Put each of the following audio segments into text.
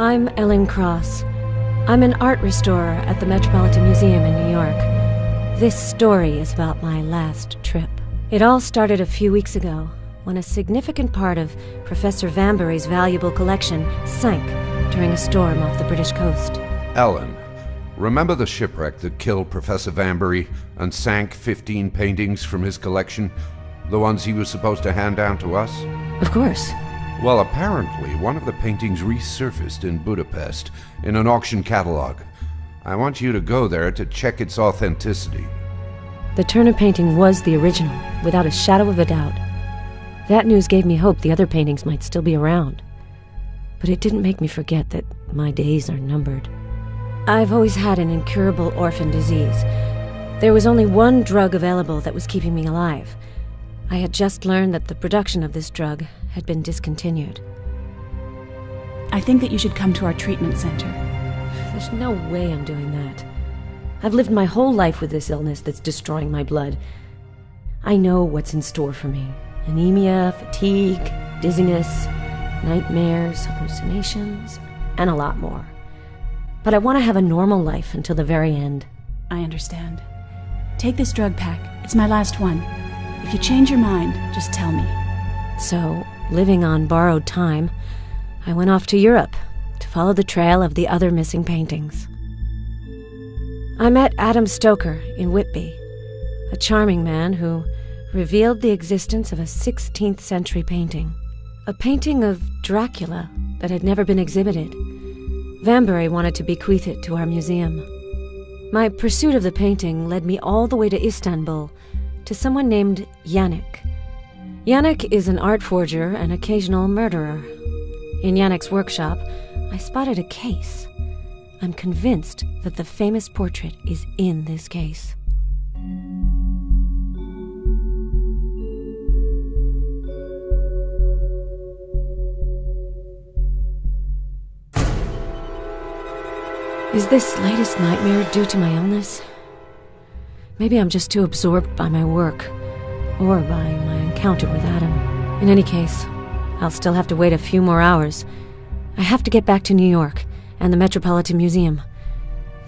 I'm Ellen Cross. I'm an art restorer at the Metropolitan Museum in New York. This story is about my last trip. It all started a few weeks ago, when a significant part of Professor Vanbury's valuable collection sank during a storm off the British coast. Ellen, remember the shipwreck that killed Professor Vanbury and sank 15 paintings from his collection? The ones he was supposed to hand down to us? Of course. Well, apparently one of the paintings resurfaced in Budapest in an auction catalog. I want you to go there to check its authenticity. The Turner painting was the original, without a shadow of a doubt. That news gave me hope the other paintings might still be around. But it didn't make me forget that my days are numbered. I've always had an incurable orphan disease. There was only one drug available that was keeping me alive. I had just learned that the production of this drug had been discontinued. I think that you should come to our treatment center. There's no way I'm doing that. I've lived my whole life with this illness that's destroying my blood. I know what's in store for me. Anemia, fatigue, dizziness, nightmares, hallucinations, and a lot more. But I want to have a normal life until the very end. I understand. Take this drug pack. It's my last one. If you change your mind, just tell me. So, living on borrowed time, I went off to Europe to follow the trail of the other missing paintings. I met Adam Stoker in Whitby, a charming man who revealed the existence of a 16th century painting. A painting of Dracula that had never been exhibited. Vanbury wanted to bequeath it to our museum. My pursuit of the painting led me all the way to Istanbul, to someone named Yannick. Yannick is an art forger and occasional murderer. In Yannick's workshop, I spotted a case. I'm convinced that the famous portrait is in this case. Is this latest nightmare due to my illness? Maybe I'm just too absorbed by my work, or by my encounter with Adam. In any case, I'll still have to wait a few more hours. I have to get back to New York and the Metropolitan Museum.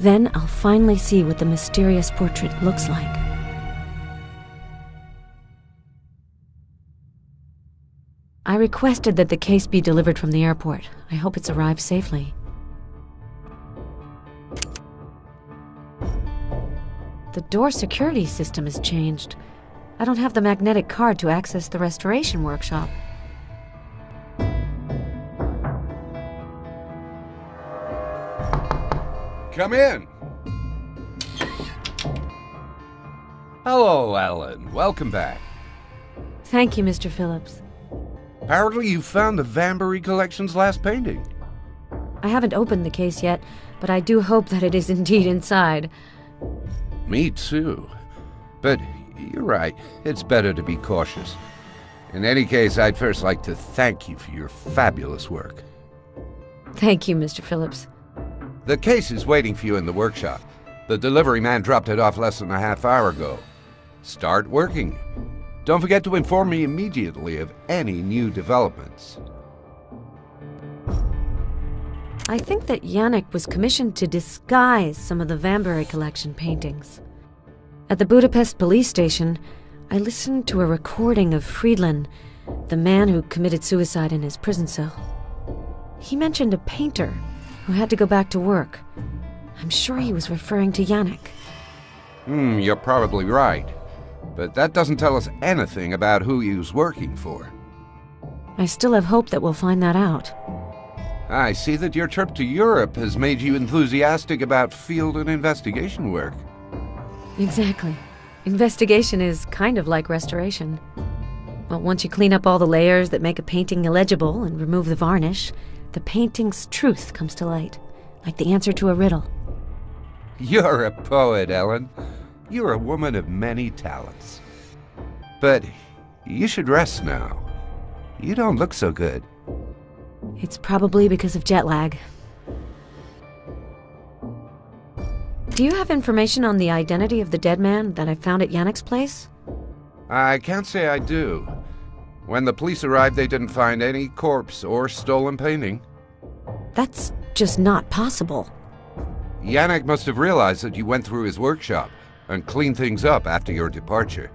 Then I'll finally see what the mysterious portrait looks like. I requested that the case be delivered from the airport. I hope it's arrived safely. The door security system has changed. I don't have the magnetic card to access the restoration workshop. Come in. Hello, Ellen. Welcome back. Thank you, Mr. Phillips. Apparently you found the Vanbury collection's last painting. I haven't opened the case yet, but I do hope that it is indeed inside. Me too. But you're right. It's better to be cautious. In any case, I'd first like to thank you for your fabulous work. Thank you, Mr. Phillips. The case is waiting for you in the workshop. The delivery man dropped it off less than a half hour ago. Start working. Don't forget to inform me immediately of any new developments. I think that Yannick was commissioned to disguise some of the Vanbury collection paintings. At the Budapest police station, I listened to a recording of Friedland, the man who committed suicide in his prison cell. He mentioned a painter who had to go back to work. I'm sure he was referring to Yannick. You're probably right. But that doesn't tell us anything about who he was working for. I still have hope that we'll find that out. I see that your trip to Europe has made you enthusiastic about field and investigation work. Exactly. Investigation is kind of like restoration. Well, once you clean up all the layers that make a painting illegible and remove the varnish, the painting's truth comes to light, like the answer to a riddle. You're a poet, Ellen. You're a woman of many talents. But you should rest now. You don't look so good. It's probably because of jet lag. Do you have information on the identity of the dead man that I found at Yannick's place? I can't say I do. When the police arrived, they didn't find any corpse or stolen painting. That's just not possible. Yannick must have realized that you went through his workshop and cleaned things up after your departure.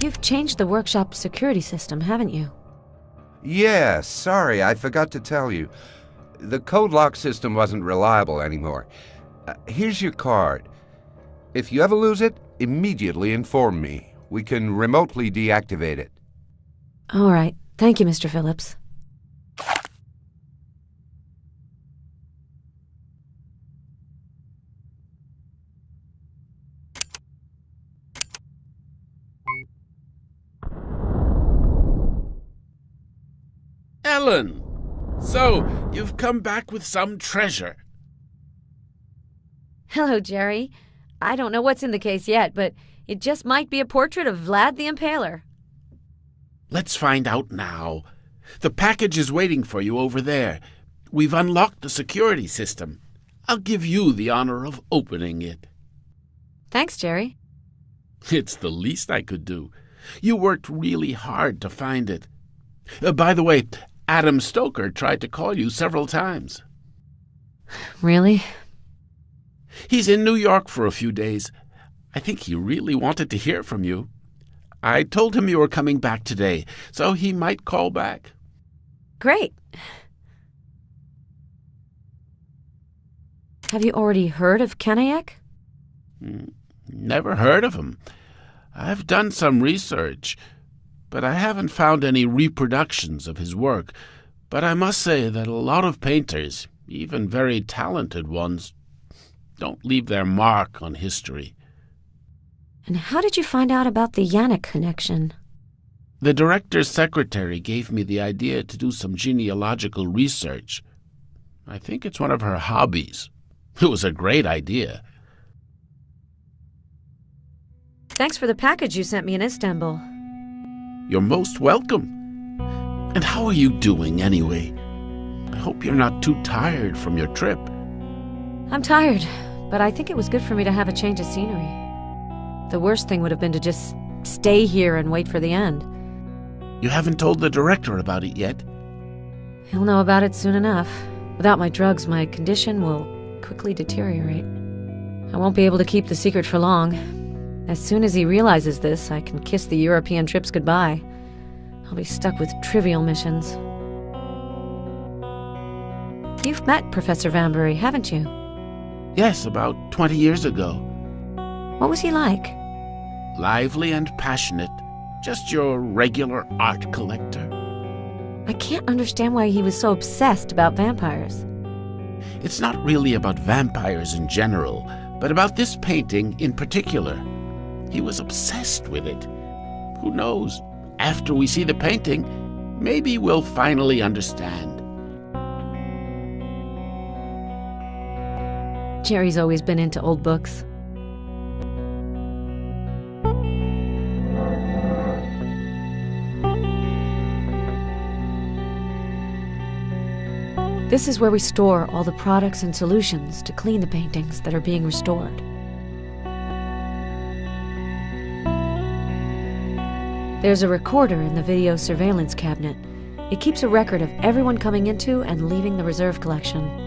You've changed the workshop security system, haven't you? Yeah, sorry, I forgot to tell you. The code lock system wasn't reliable anymore. Here's your card. If you ever lose it, immediately inform me. We can remotely deactivate it. All right. Thank you, Mr. Phillips. Ellen! So, you've come back with some treasure. Hello, Jerry. I don't know what's in the case yet, but it just might be a portrait of Vlad the Impaler. Let's find out now. The package is waiting for you over there. We've unlocked the security system. I'll give you the honor of opening it. Thanks, Jerry. It's the least I could do. You worked really hard to find it. By the way, Adam Stoker tried to call you several times. Really? He's in New York for a few days. I think he really wanted to hear from you. I told him you were coming back today, so he might call back. Great. Have you already heard of Kenayek? Never heard of him. I've done some research, but I haven't found any reproductions of his work. But I must say that a lot of painters, even very talented ones, don't leave their mark on history. And how did you find out about the Yannick connection? The director's secretary gave me the idea to do some genealogical research. I think it's one of her hobbies. It was a great idea. Thanks for the package you sent me in Istanbul. You're most welcome. And how are you doing, anyway? I hope you're not too tired from your trip. I'm tired, but I think it was good for me to have a change of scenery. The worst thing would have been to just stay here and wait for the end. You haven't told the director about it yet? He'll know about it soon enough. Without my drugs, my condition will quickly deteriorate. I won't be able to keep the secret for long. As soon as he realizes this, I can kiss the European trips goodbye. I'll be stuck with trivial missions. You've met Professor Vanbury, haven't you? Yes, about 20 years ago. What was he like? Lively and passionate. Just your regular art collector. I can't understand why he was so obsessed about vampires. It's not really about vampires in general, but about this painting in particular. He was obsessed with it. Who knows? After we see the painting, maybe we'll finally understand. Jerry's always been into old books. This is where we store all the products and solutions to clean the paintings that are being restored. There's a recorder in the video surveillance cabinet. It keeps a record of everyone coming into and leaving the reserve collection.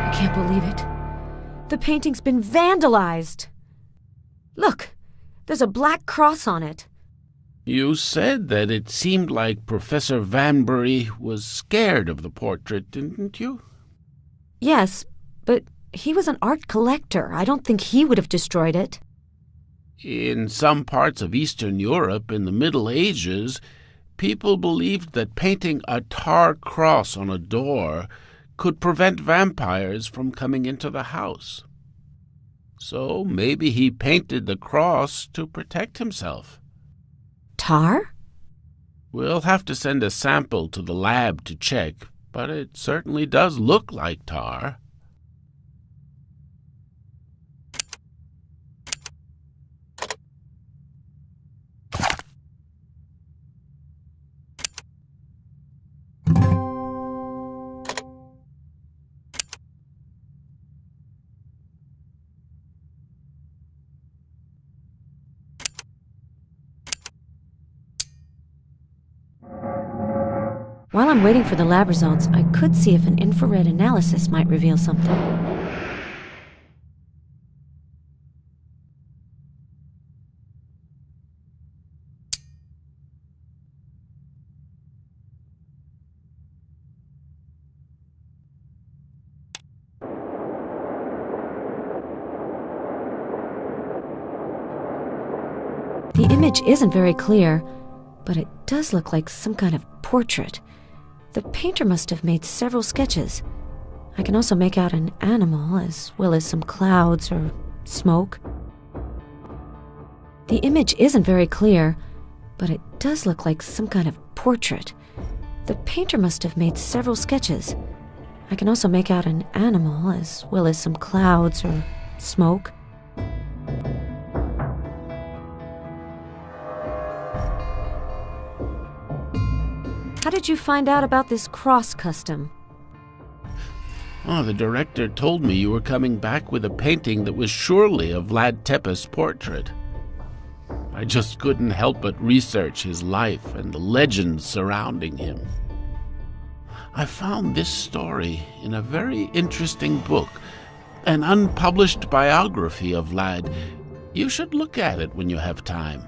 I can't believe it. The painting's been vandalized. Look, there's a black cross on it. You said that it seemed like Professor Vanbury was scared of the portrait, didn't you? Yes, but he was an art collector. I don't think he would have destroyed it. In some parts of Eastern Europe in the Middle Ages, people believed that painting a tar cross on a door could prevent vampires from coming into the house. So maybe he painted the cross to protect himself. Tar? We'll have to send a sample to the lab to check, but it certainly does look like tar. While I'm waiting for the lab results, I could see if an infrared analysis might reveal something. The image isn't very clear, but it does look like some kind of portrait. The painter must have made several sketches. I can also make out an animal as well as some clouds or smoke. The image isn't very clear, but it does look like some kind of portrait. The painter must have made several sketches. I can also make out an animal as well as some clouds or smoke. How did you find out about this cross custom? Oh, the director told me you were coming back with a painting that was surely a Vlad Tepes portrait. I just couldn't help but research his life and the legends surrounding him. I found this story in a very interesting book, an unpublished biography of Vlad. You should look at it when you have time.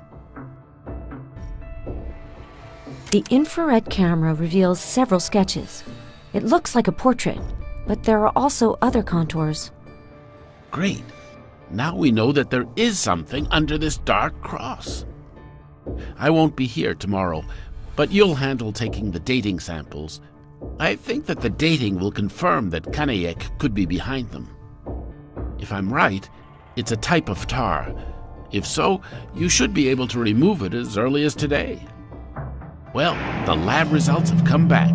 The infrared camera reveals several sketches. It looks like a portrait, but there are also other contours. Great. Now we know that there is something under this dark cross. I won't be here tomorrow, but you'll handle taking the dating samples. I think that the dating will confirm that Kanayek could be behind them. If I'm right, it's a type of tar. If so, you should be able to remove it as early as today. Well, the lab results have come back.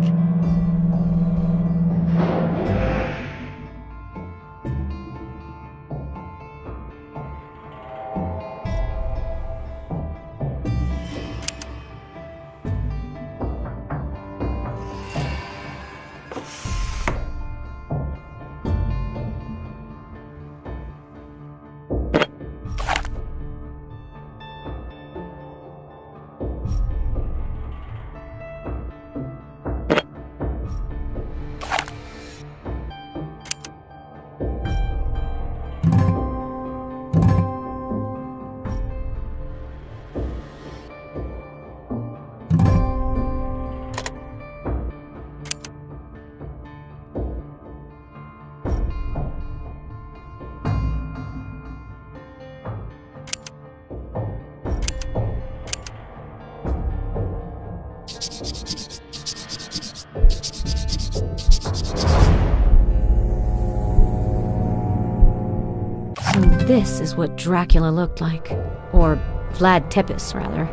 So this is what Dracula looked like. Or Vlad Tepes, rather.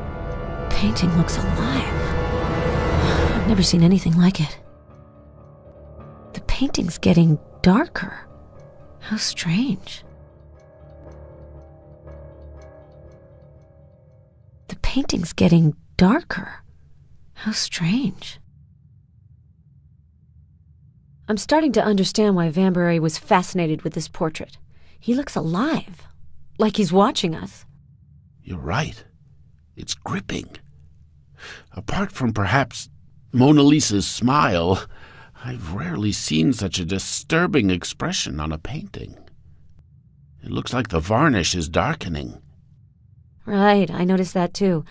Painting looks alive. I've never seen anything like it. The painting's getting darker. How strange. The painting's getting darker. How strange. I'm starting to understand why Vanbury was fascinated with this portrait. He looks alive, like he's watching us. You're right. It's gripping. Apart from perhaps Mona Lisa's smile, I've rarely seen such a disturbing expression on a painting. It looks like the varnish is darkening. Right, I noticed that too.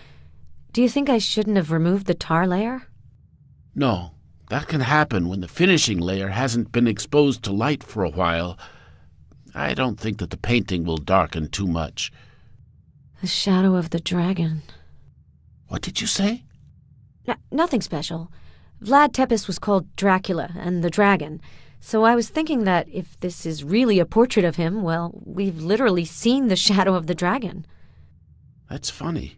Do you think I shouldn't have removed the tar layer? No, that can happen when the finishing layer hasn't been exposed to light for a while. I don't think that the painting will darken too much. The shadow of the dragon. What did you say? Nothing special. Vlad Tepes was called Dracula and the Dragon, so I was thinking that if this is really a portrait of him, well, we've literally seen the shadow of the dragon. That's funny.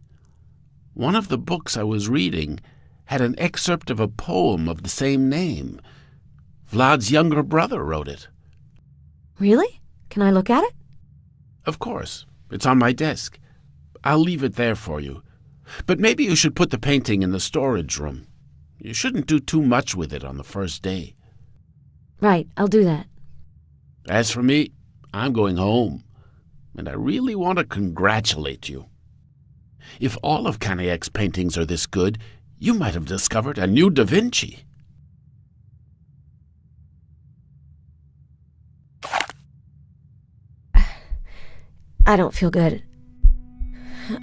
One of the books I was reading had an excerpt of a poem of the same name. Vlad's younger brother wrote it. Really? Can I look at it? Of course. It's on my desk. I'll leave it there for you. But maybe you should put the painting in the storage room. You shouldn't do too much with it on the first day. Right, I'll do that. As for me, I'm going home. And I really want to congratulate you. If all of Caniac's paintings are this good, you might have discovered a new Da Vinci. I don't feel good.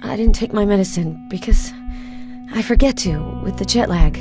I didn't take my medicine because I forget to with the jet lag.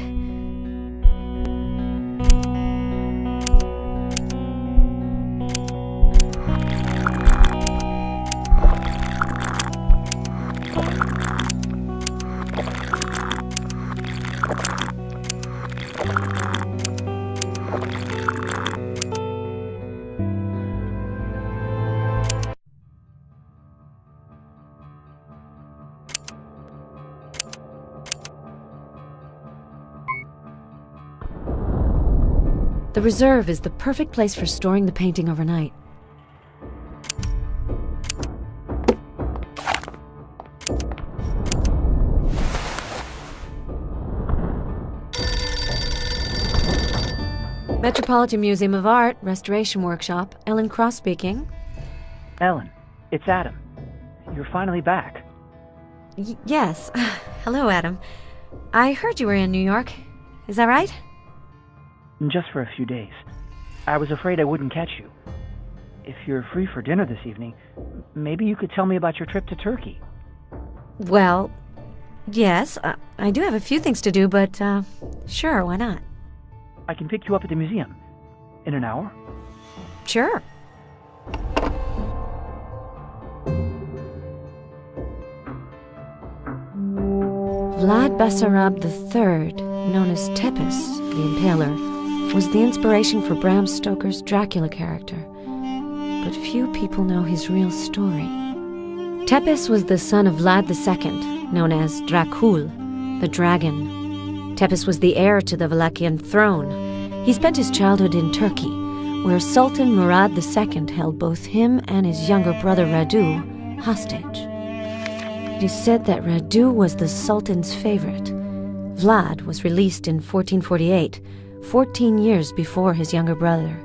The reserve is the perfect place for storing the painting overnight. Metropolitan Museum of Art, Restoration Workshop, Ellen Cross speaking. Ellen, it's Adam. You're finally back. Yes. Hello, Adam. I heard you were in New York. Is that right? Just for a few days. I was afraid I wouldn't catch you. If you're free for dinner this evening, maybe you could tell me about your trip to Turkey. Well, yes, I do have a few things to do, but sure, why not? I can pick you up at the museum. In an hour? Sure. Vlad Basarab III, known as Tepes, the Impaler, was the inspiration for Bram Stoker's Dracula character. But few people know his real story. Tepes was the son of Vlad II, known as Dracula, the dragon. Tepes was the heir to the Wallachian throne. He spent his childhood in Turkey, where Sultan Murad II held both him and his younger brother Radu hostage. It is said that Radu was the Sultan's favorite. Vlad was released in 1448, 14 years before his younger brother.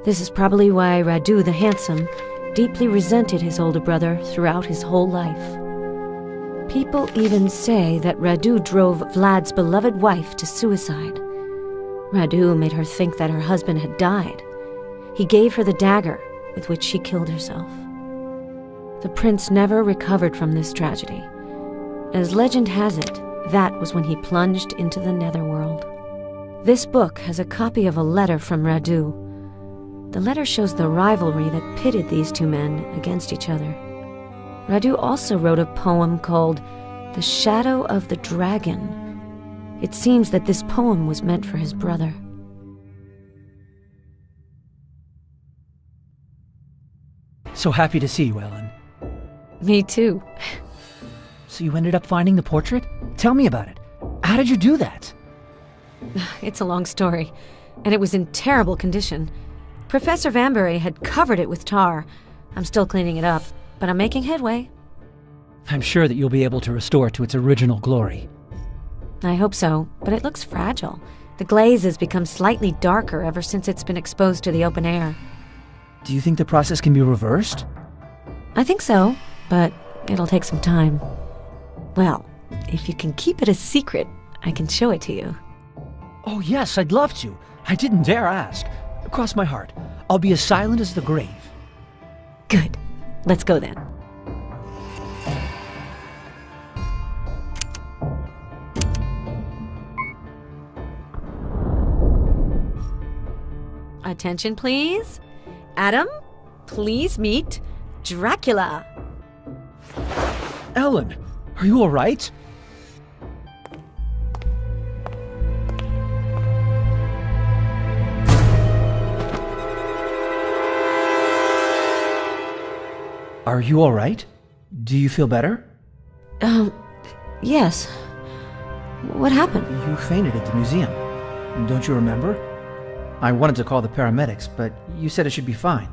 This is probably why Radu the Handsome deeply resented his older brother throughout his whole life. People even say that Radu drove Vlad's beloved wife to suicide. Radu made her think that her husband had died. He gave her the dagger with which she killed herself. The prince never recovered from this tragedy. As legend has it, that was when he plunged into the netherworld. This book has a copy of a letter from Radu. The letter shows the rivalry that pitted these two men against each other. Radu also wrote a poem called The Shadow of the Dragon. It seems that this poem was meant for his brother. So happy to see you, Ellen. Me too. So you ended up finding the portrait? Tell me about it. How did you do that? It's a long story, and it was in terrible condition. Professor Vanbury had covered it with tar. I'm still cleaning it up, but I'm making headway. I'm sure that you'll be able to restore it to its original glory. I hope so, but it looks fragile. The glaze has become slightly darker ever since it's been exposed to the open air. Do you think the process can be reversed? I think so, but it'll take some time. Well, if you can keep it a secret, I can show it to you. Oh yes, I'd love to. I didn't dare ask. Cross my heart. I'll be as silent as the grave. Good. Let's go then. Attention, please. Adam, Please meet Dracula. Ellen, are you all right? Are you all right? Do you feel better? Yes. What happened? You fainted at the museum. Don't you remember? I wanted to call the paramedics, but you said it should be fine.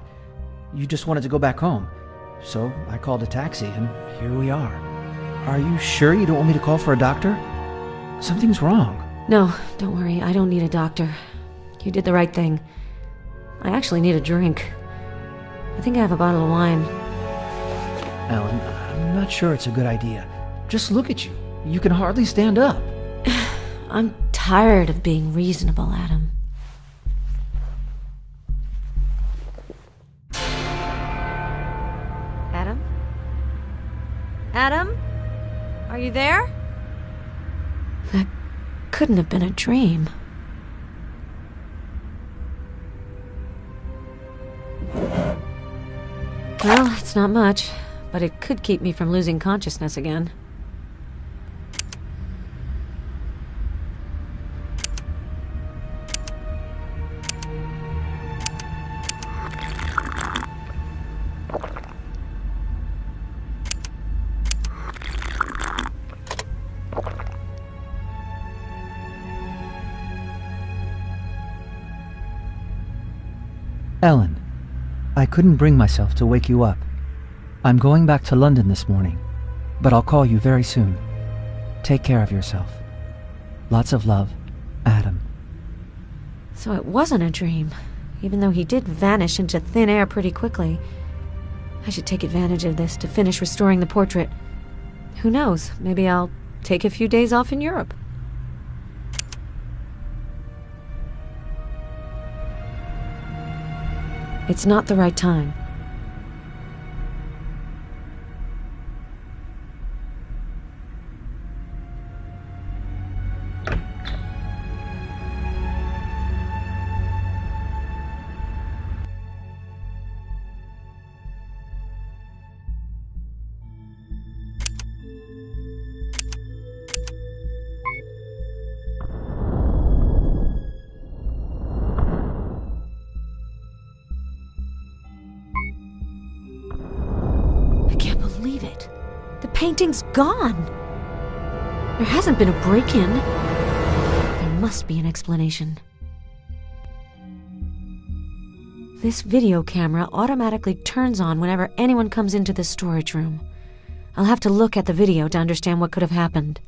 You just wanted to go back home. So I called a taxi, and here we are. Are you sure you don't want me to call for a doctor? Something's wrong. No, don't worry. I don't need a doctor. You did the right thing. I actually need a drink. I think I have a bottle of wine. Ellen, I'm not sure it's a good idea. Just look at you. You can hardly stand up. I'm tired of being reasonable, Adam. Adam? Adam? Are you there? That couldn't have been a dream. Well, it's not much, but it could keep me from losing consciousness again. Ellen, I couldn't bring myself to wake you up. I'm going back to London this morning, but I'll call you very soon. Take care of yourself. Lots of love, Adam. So it wasn't a dream, even though he did vanish into thin air pretty quickly. I should take advantage of this to finish restoring the portrait. Who knows, maybe I'll take a few days off in Europe. It's not the right time. Painting's gone. There hasn't been a break-in. There must be an explanation. This video camera automatically turns on whenever anyone comes into the storage room. I'll have to look at the video to understand what could have happened.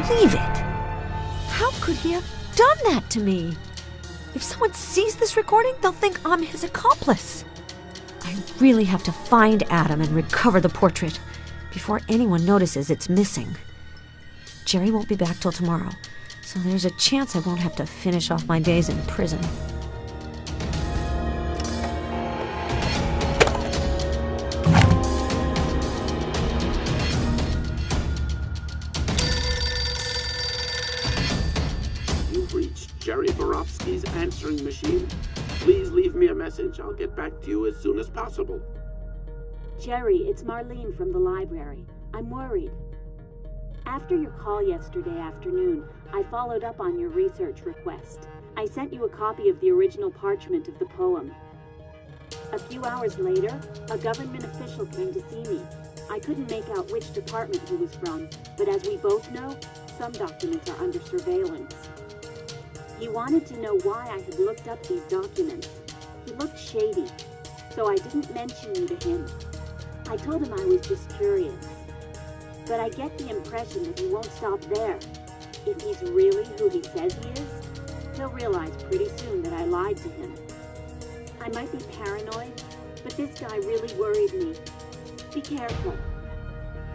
Believe it. How could he have done that to me? If someone sees this recording, they'll think I'm his accomplice. I really have to find Adam and recover the portrait before anyone notices it's missing. Jerry won't be back till tomorrow, so there's a chance I won't have to finish off my days in prison. Jerry Borofsky's answering machine. Please leave me a message. I'll get back to you as soon as possible. Jerry, it's Marlene from the library. I'm worried. After your call yesterday afternoon, I followed up on your research request. I sent you a copy of the original parchment of the poem. A few hours later, a government official came to see me. I couldn't make out which department he was from, but as we both know, some documents are under surveillance. He wanted to know why I had looked up these documents. He looked shady, so I didn't mention you to him. I told him I was just curious. But I get the impression that he won't stop there. If he's really who he says he is, he'll realize pretty soon that I lied to him. I might be paranoid, but this guy really worried me. Be careful.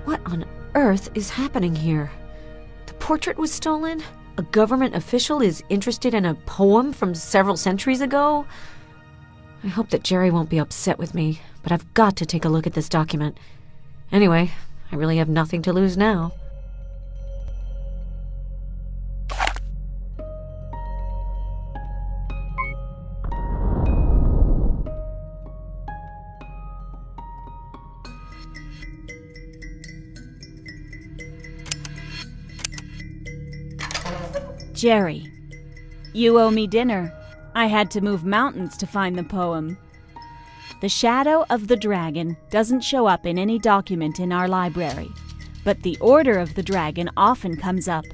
What on earth is happening here? The portrait was stolen? A government official is interested in a poem from several centuries ago? I hope that Jerry won't be upset with me, but I've got to take a look at this document. Anyway, I really have nothing to lose now. Jerry, you owe me dinner. I had to move mountains to find the poem. The shadow of the dragon doesn't show up in any document in our library, but the Order of the Dragon often comes up.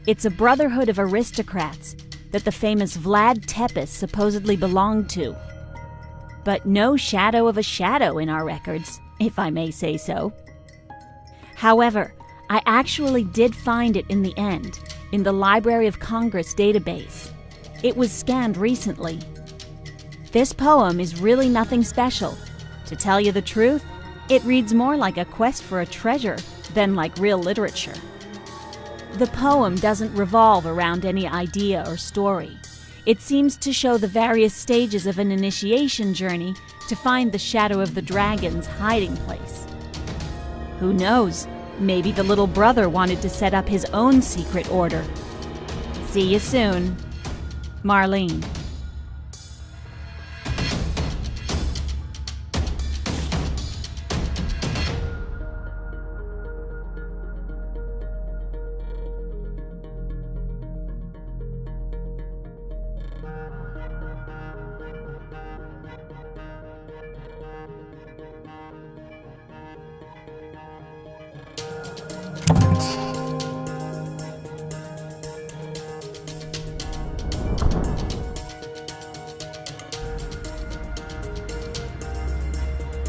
It's a brotherhood of aristocrats that the famous Vlad Tepes supposedly belonged to. But no shadow of a shadow in our records, if I may say so. However, I actually did find it in the end, in the Library of Congress database. It was scanned recently. This poem is really nothing special. To tell you the truth, it reads more like a quest for a treasure than like real literature. The poem doesn't revolve around any idea or story. It seems to show the various stages of an initiation journey to find the shadow of the dragon's hiding place. Who knows? Maybe the little brother wanted to set up his own secret order. See you soon. Marlene.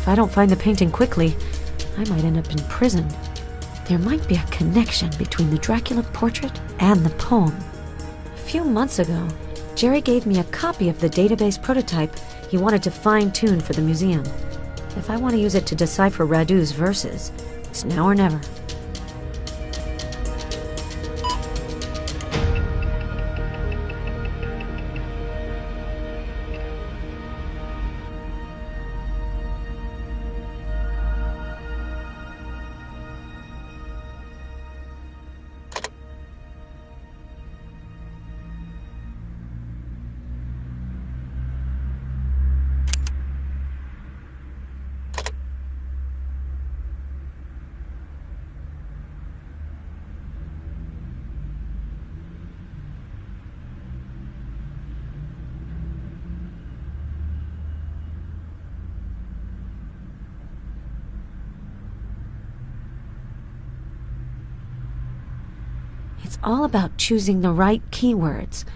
If I don't find the painting quickly, I might end up in prison. There might be a connection between the Dracula portrait and the poem. A few months ago, Jerry gave me a copy of the database prototype he wanted to fine-tune for the museum. If I want to use it to decipher Radu's verses, it's now or never. It's all about choosing the right keywords.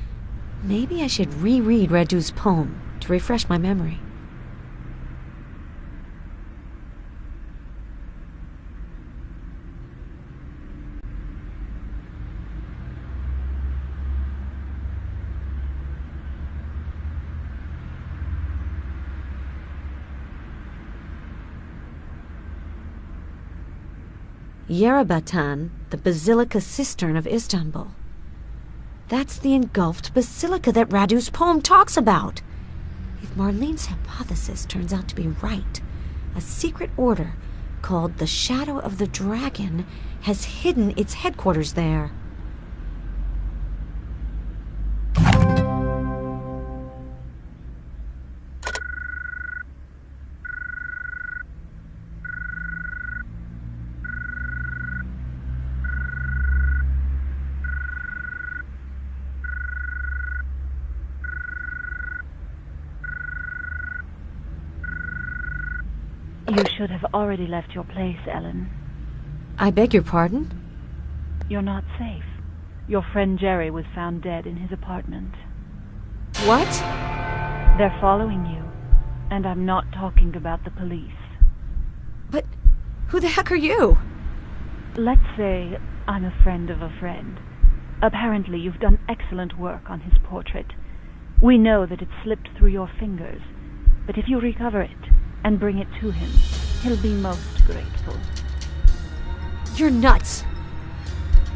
Maybe I should reread Radu's poem to refresh my memory. Yerebatan, the Basilica Cistern of Istanbul. That's the engulfed basilica that Radu's poem talks about. If Marlene's hypothesis turns out to be right, a secret order called the Shadow of the Dragon has hidden its headquarters there. You should have already left your place, Ellen. I beg your pardon? You're not safe. Your friend Jerry was found dead in his apartment. What? They're following you, and I'm not talking about the police. But who the heck are you? Let's say I'm a friend of a friend. Apparently you've done excellent work on his portrait. We know that it slipped through your fingers, but if you recover it and bring it to him, he'll be most grateful. You're nuts.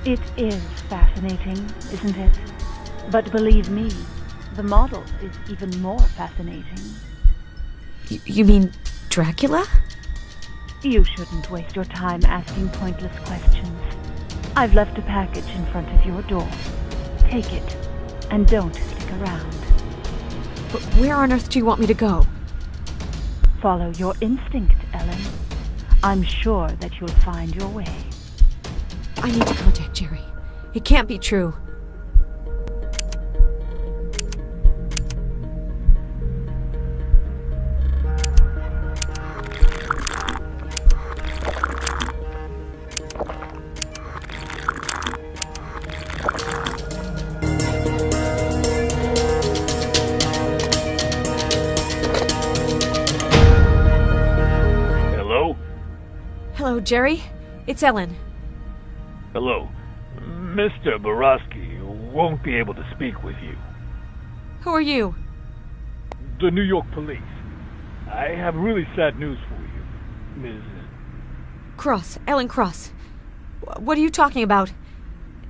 It is fascinating, isn't it? But believe me, the model is even more fascinating. You mean Dracula? You shouldn't waste your time asking pointless questions. I've left a package in front of your door. Take it, and don't stick around. But where on earth do you want me to go? Follow your instinct, Ellen. I'm sure that you'll find your way. I need to contact Jerry. It can't be true. Hello, Jerry. It's Ellen. Hello. Mr. Borowski won't be able to speak with you. Who are you? The New York police. I have really sad news for you, Ms. Cross. Ellen Cross. What are you talking about?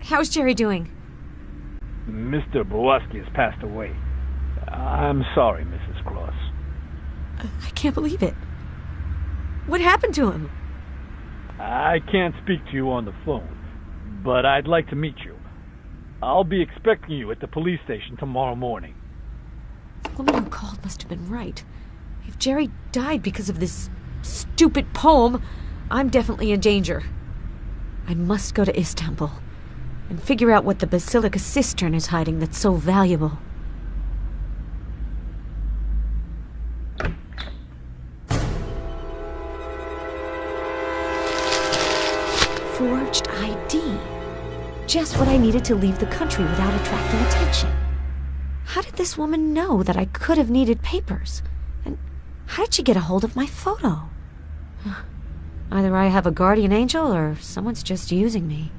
How's Jerry doing? Mr. Borowski has passed away. I'm sorry, Mrs. Cross. I can't believe it. What happened to him? I can't speak to you on the phone, but I'd like to meet you. I'll be expecting you at the police station tomorrow morning. The woman who called must have been right. If Jerry died because of this stupid poem, I'm definitely in danger. I must go to Istanbul and figure out what the Basilica cistern is hiding that's so valuable. Forged ID. Just what I needed to leave the country without attracting attention. How did this woman know that I could have needed papers? And how did she get a hold of my photo? Either I have a guardian angel or someone's just using me.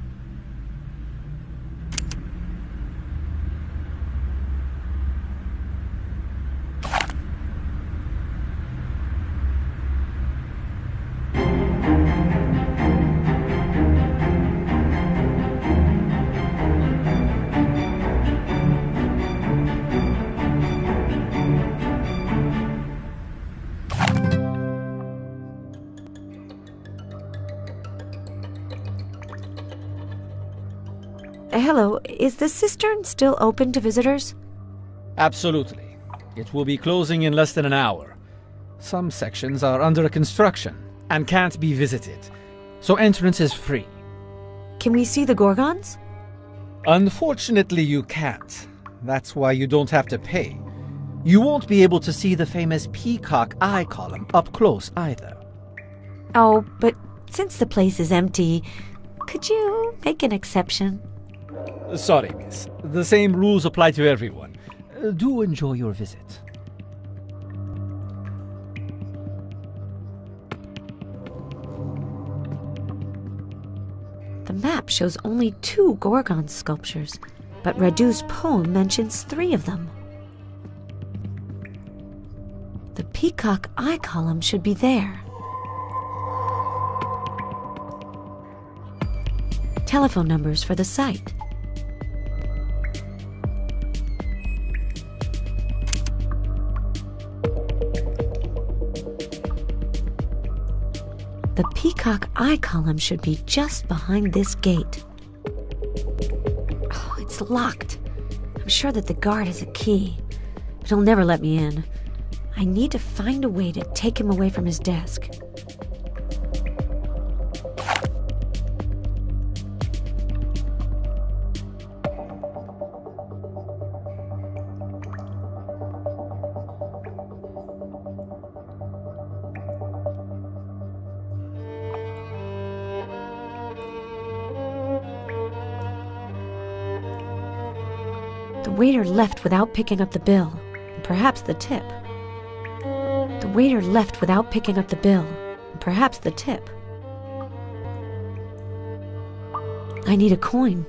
Hello, is the cistern still open to visitors? Absolutely. It will be closing in less than an hour. Some sections are under construction and can't be visited, so entrance is free. Can we see the Gorgons? Unfortunately, you can't. That's why you don't have to pay. You won't be able to see the famous peacock eye column up close either. Oh, but since the place is empty, could you make an exception? Sorry, miss. The same rules apply to everyone. Do enjoy your visit. The map shows only 2 Gorgon sculptures, but Radu's poem mentions 3 of them. The peacock eye column should be there. Telephone numbers for the site. The peacock eye column should be just behind this gate. Oh, it's locked. I'm sure that the guard has a key, but he'll never let me in. I need to find a way to take him away from his desk. The waiter left without picking up the bill, and perhaps the tip. The waiter left without picking up the bill, and perhaps the tip. I need a coin.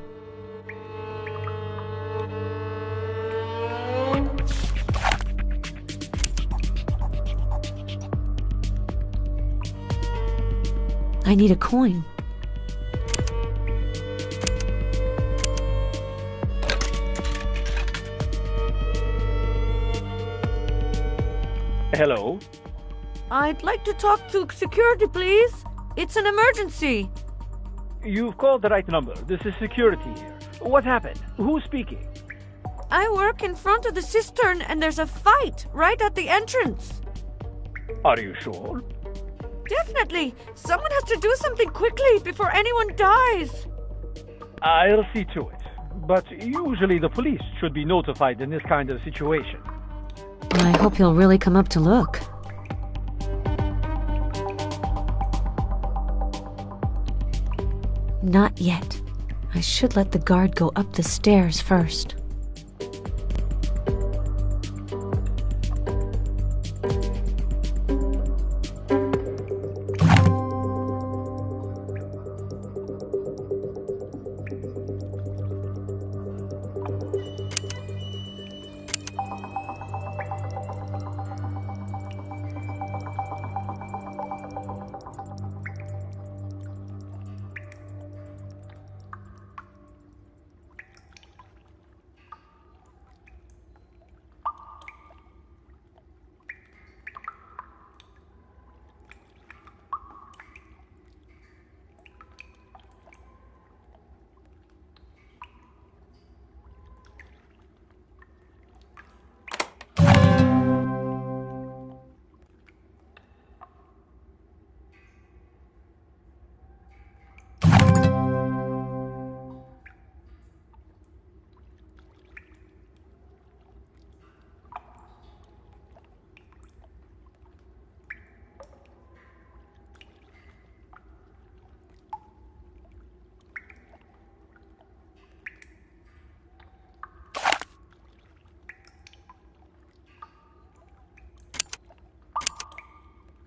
I need a coin. Hello? I'd like to talk to security, please. It's an emergency. You've called the right number. This is security here. What happened? Who's speaking? I work in front of the cistern and there's a fight right at the entrance. Are you sure? Definitely. Someone has to do something quickly before anyone dies. I'll see to it. But usually the police should be notified in this kind of situation. I hope he'll really come up to look. Not yet. I should let the guard go up the stairs first.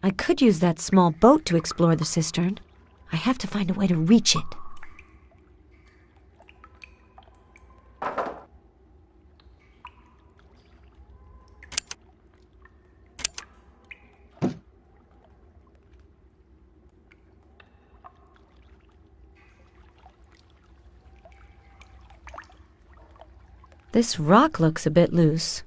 I could use that small boat to explore the cistern. I have to find a way to reach it. This rock looks a bit loose.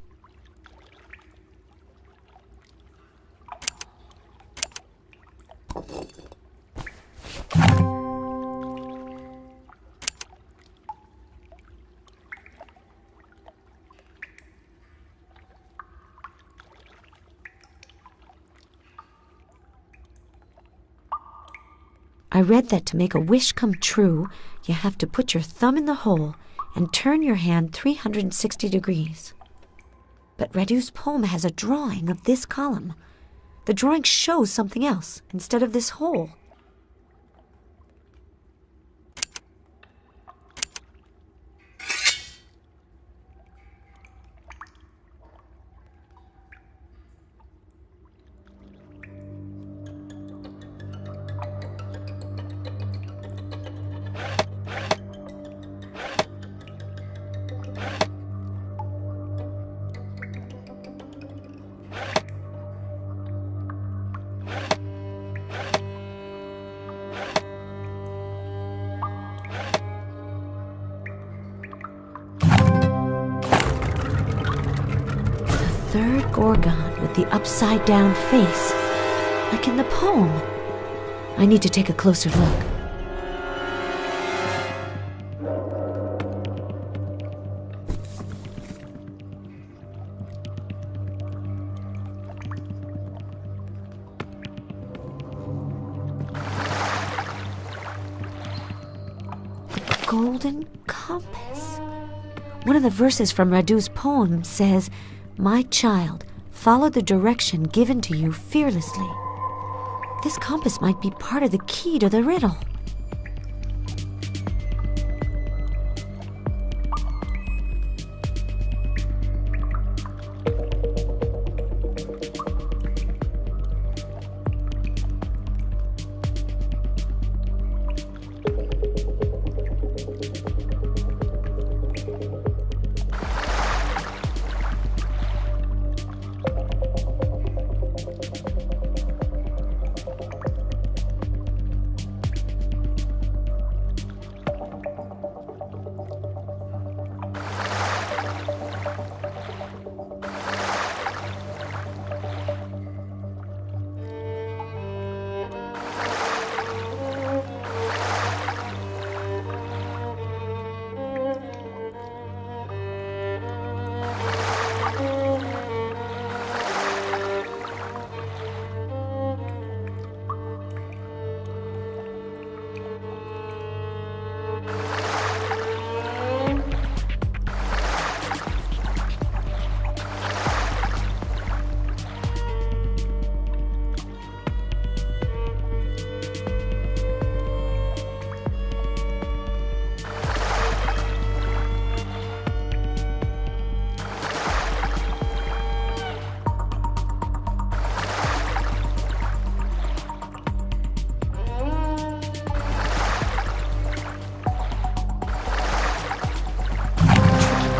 I read that to make a wish come true, you have to put your thumb in the hole and turn your hand 360 degrees. But Radu's poem has a drawing of this column. The drawing shows something else instead of this hole. Third gorgon with the upside-down face, like in the poem. I need to take a closer look. The golden compass. One of the verses from Radu's poem says, "My child, follow the direction given to you fearlessly." This compass might be part of the key to the riddle.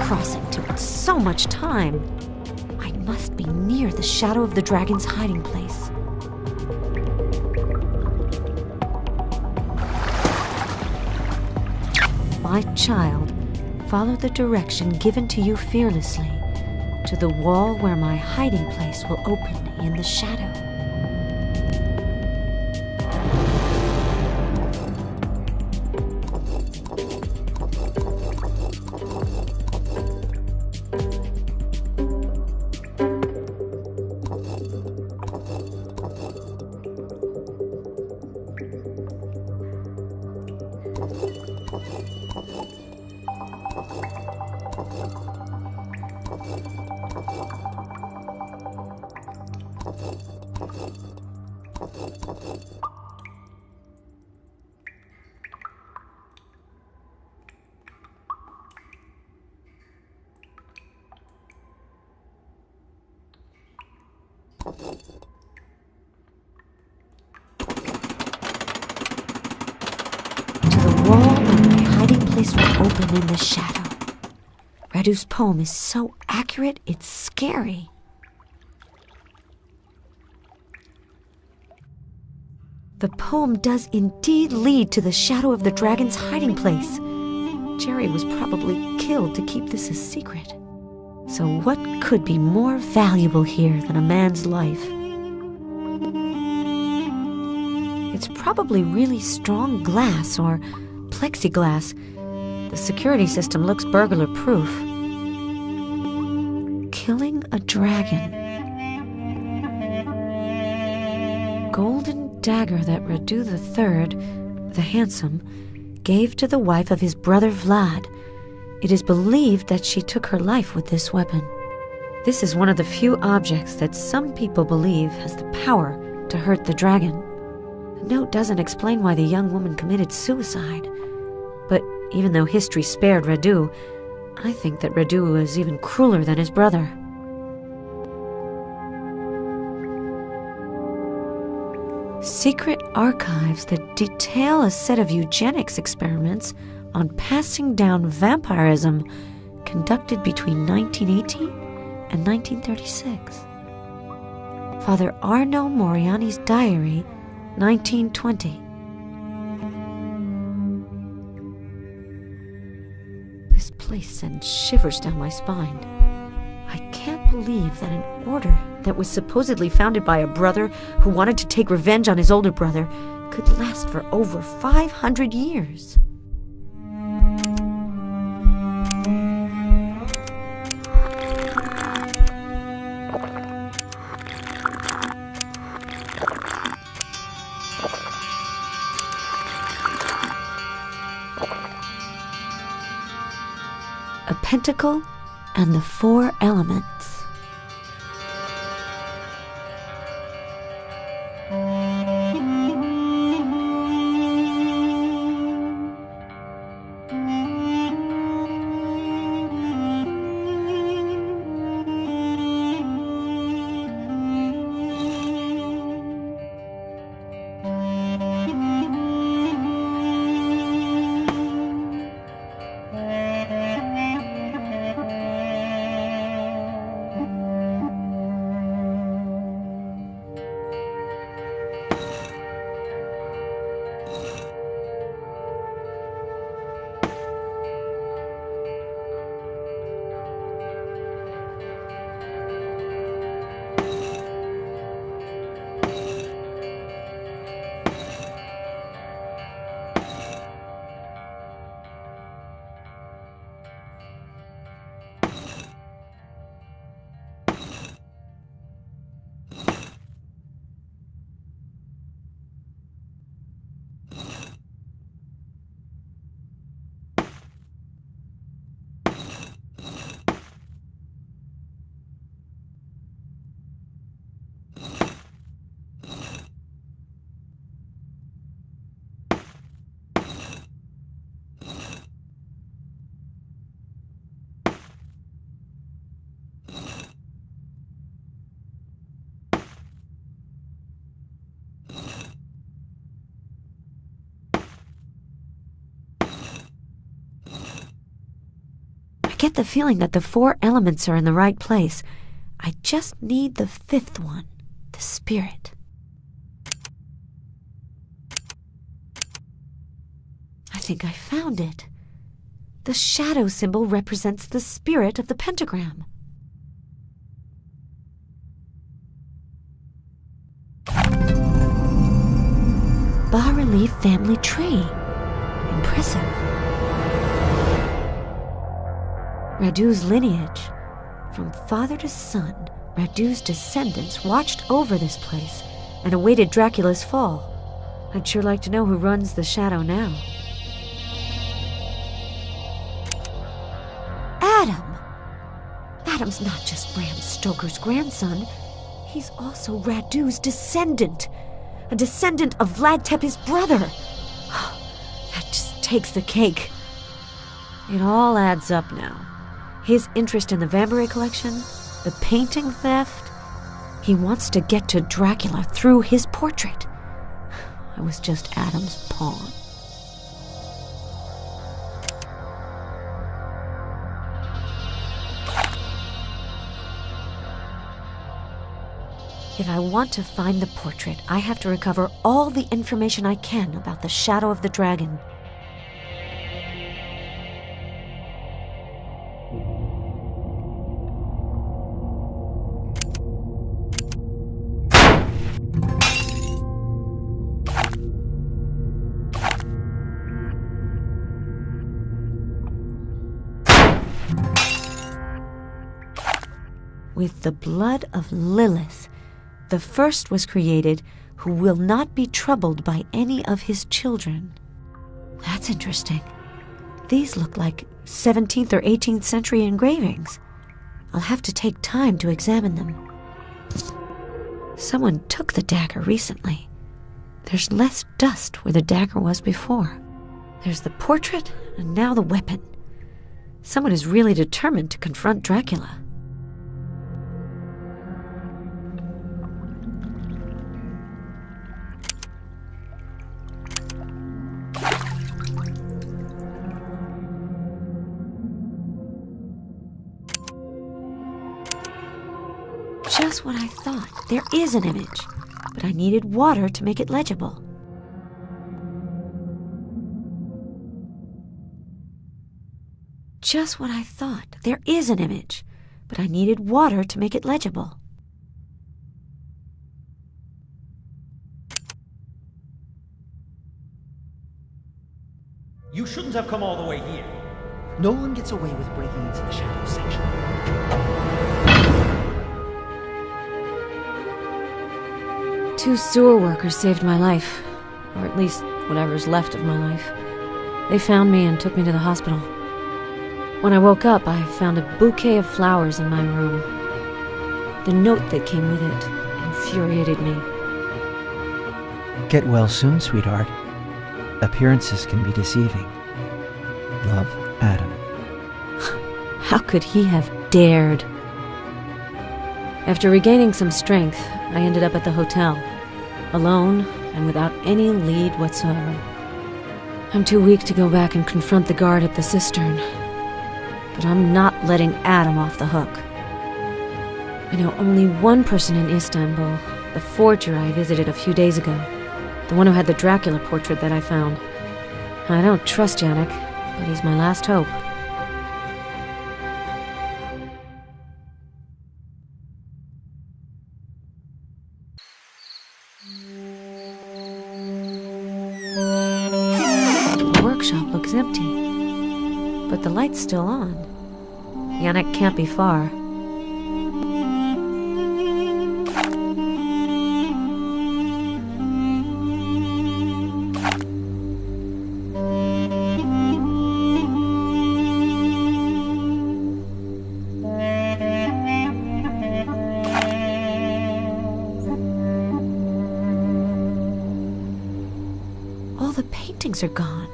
crossing took so much time. I must be near the shadow of the dragon's hiding place. My child, follow the direction given to you fearlessly to the wall where my hiding place will open in the shadow. Will open in the shadow. Radu's poem is so accurate, it's scary. The poem does indeed lead to the shadow of the dragon's hiding place. Jerry was probably killed to keep this a secret. So what could be more valuable here than a man's life? It's probably really strong glass or plexiglass. The security system looks burglar-proof. Killing a dragon. Golden dagger that Radu III, the Handsome, gave to the wife of his brother Vlad. It is believed that she took her life with this weapon. This is one of the few objects that some people believe has the power to hurt the dragon. The note doesn't explain why the young woman committed suicide. But even though history spared Radu, I think that Radu was even crueler than his brother. Secret archives that detail a set of eugenics experiments on passing down vampirism conducted between 1918 and 1936. Father Arno Moriani's diary, 1920. This place sends shivers down my spine. I can't believe that an order that was supposedly founded by a brother who wanted to take revenge on his older brother could last for over 500 years. A pentacle and the 4 elements. get the feeling that the 4 elements are in the right place. I just need the 5th one, the spirit. I think I found it. The shadow symbol represents the spirit of the pentagram. Bas-relief family tree. Impressive. Radu's lineage. From father to son, Radu's descendants watched over this place and awaited Dracula's fall. I'd sure like to know who runs the shadow now. Adam! Adam's not just Bram Stoker's grandson. He's also Radu's descendant. A descendant of Vlad Tepes' brother. That just takes the cake. It all adds up now. His interest in the Vambery collection, the painting theft. He wants to get to Dracula through his portrait. I was just Adam's pawn. If I want to find the portrait, I have to recover all the information I can about the shadow of the dragon. With the blood of Lilith, the first was created who will not be troubled by any of his children. That's interesting. These look like 17th or 18th century engravings. I'll have to take time to examine them. Someone took the dagger recently. There's less dust where the dagger was before. There's the portrait and now the weapon. Someone is really determined to confront Dracula. Just what I thought. There is an image, but I needed water to make it legible. Just what I thought. There is an image, but I needed water to make it legible. You shouldn't have come all the way here. No one gets away with breaking into the shadow section. 2 sewer workers saved my life, or at least whatever's left of my life. They found me and took me to the hospital. When I woke up, I found a bouquet of flowers in my room. The note that came with it infuriated me. Get well soon, sweetheart. Appearances can be deceiving. Love, Adam. How could he have dared? After regaining some strength, I ended up at the hotel, alone and without any lead whatsoever. I'm too weak to go back and confront the guard at the cistern, but I'm not letting Adam off the hook. I know only one person in Istanbul, the forger I visited a few days ago, the one who had the Dracula portrait that I found. I don't trust Yannick, but he's my last hope. The workshop looks empty, but the light's still on. Yannick can't be far. All the paintings are gone.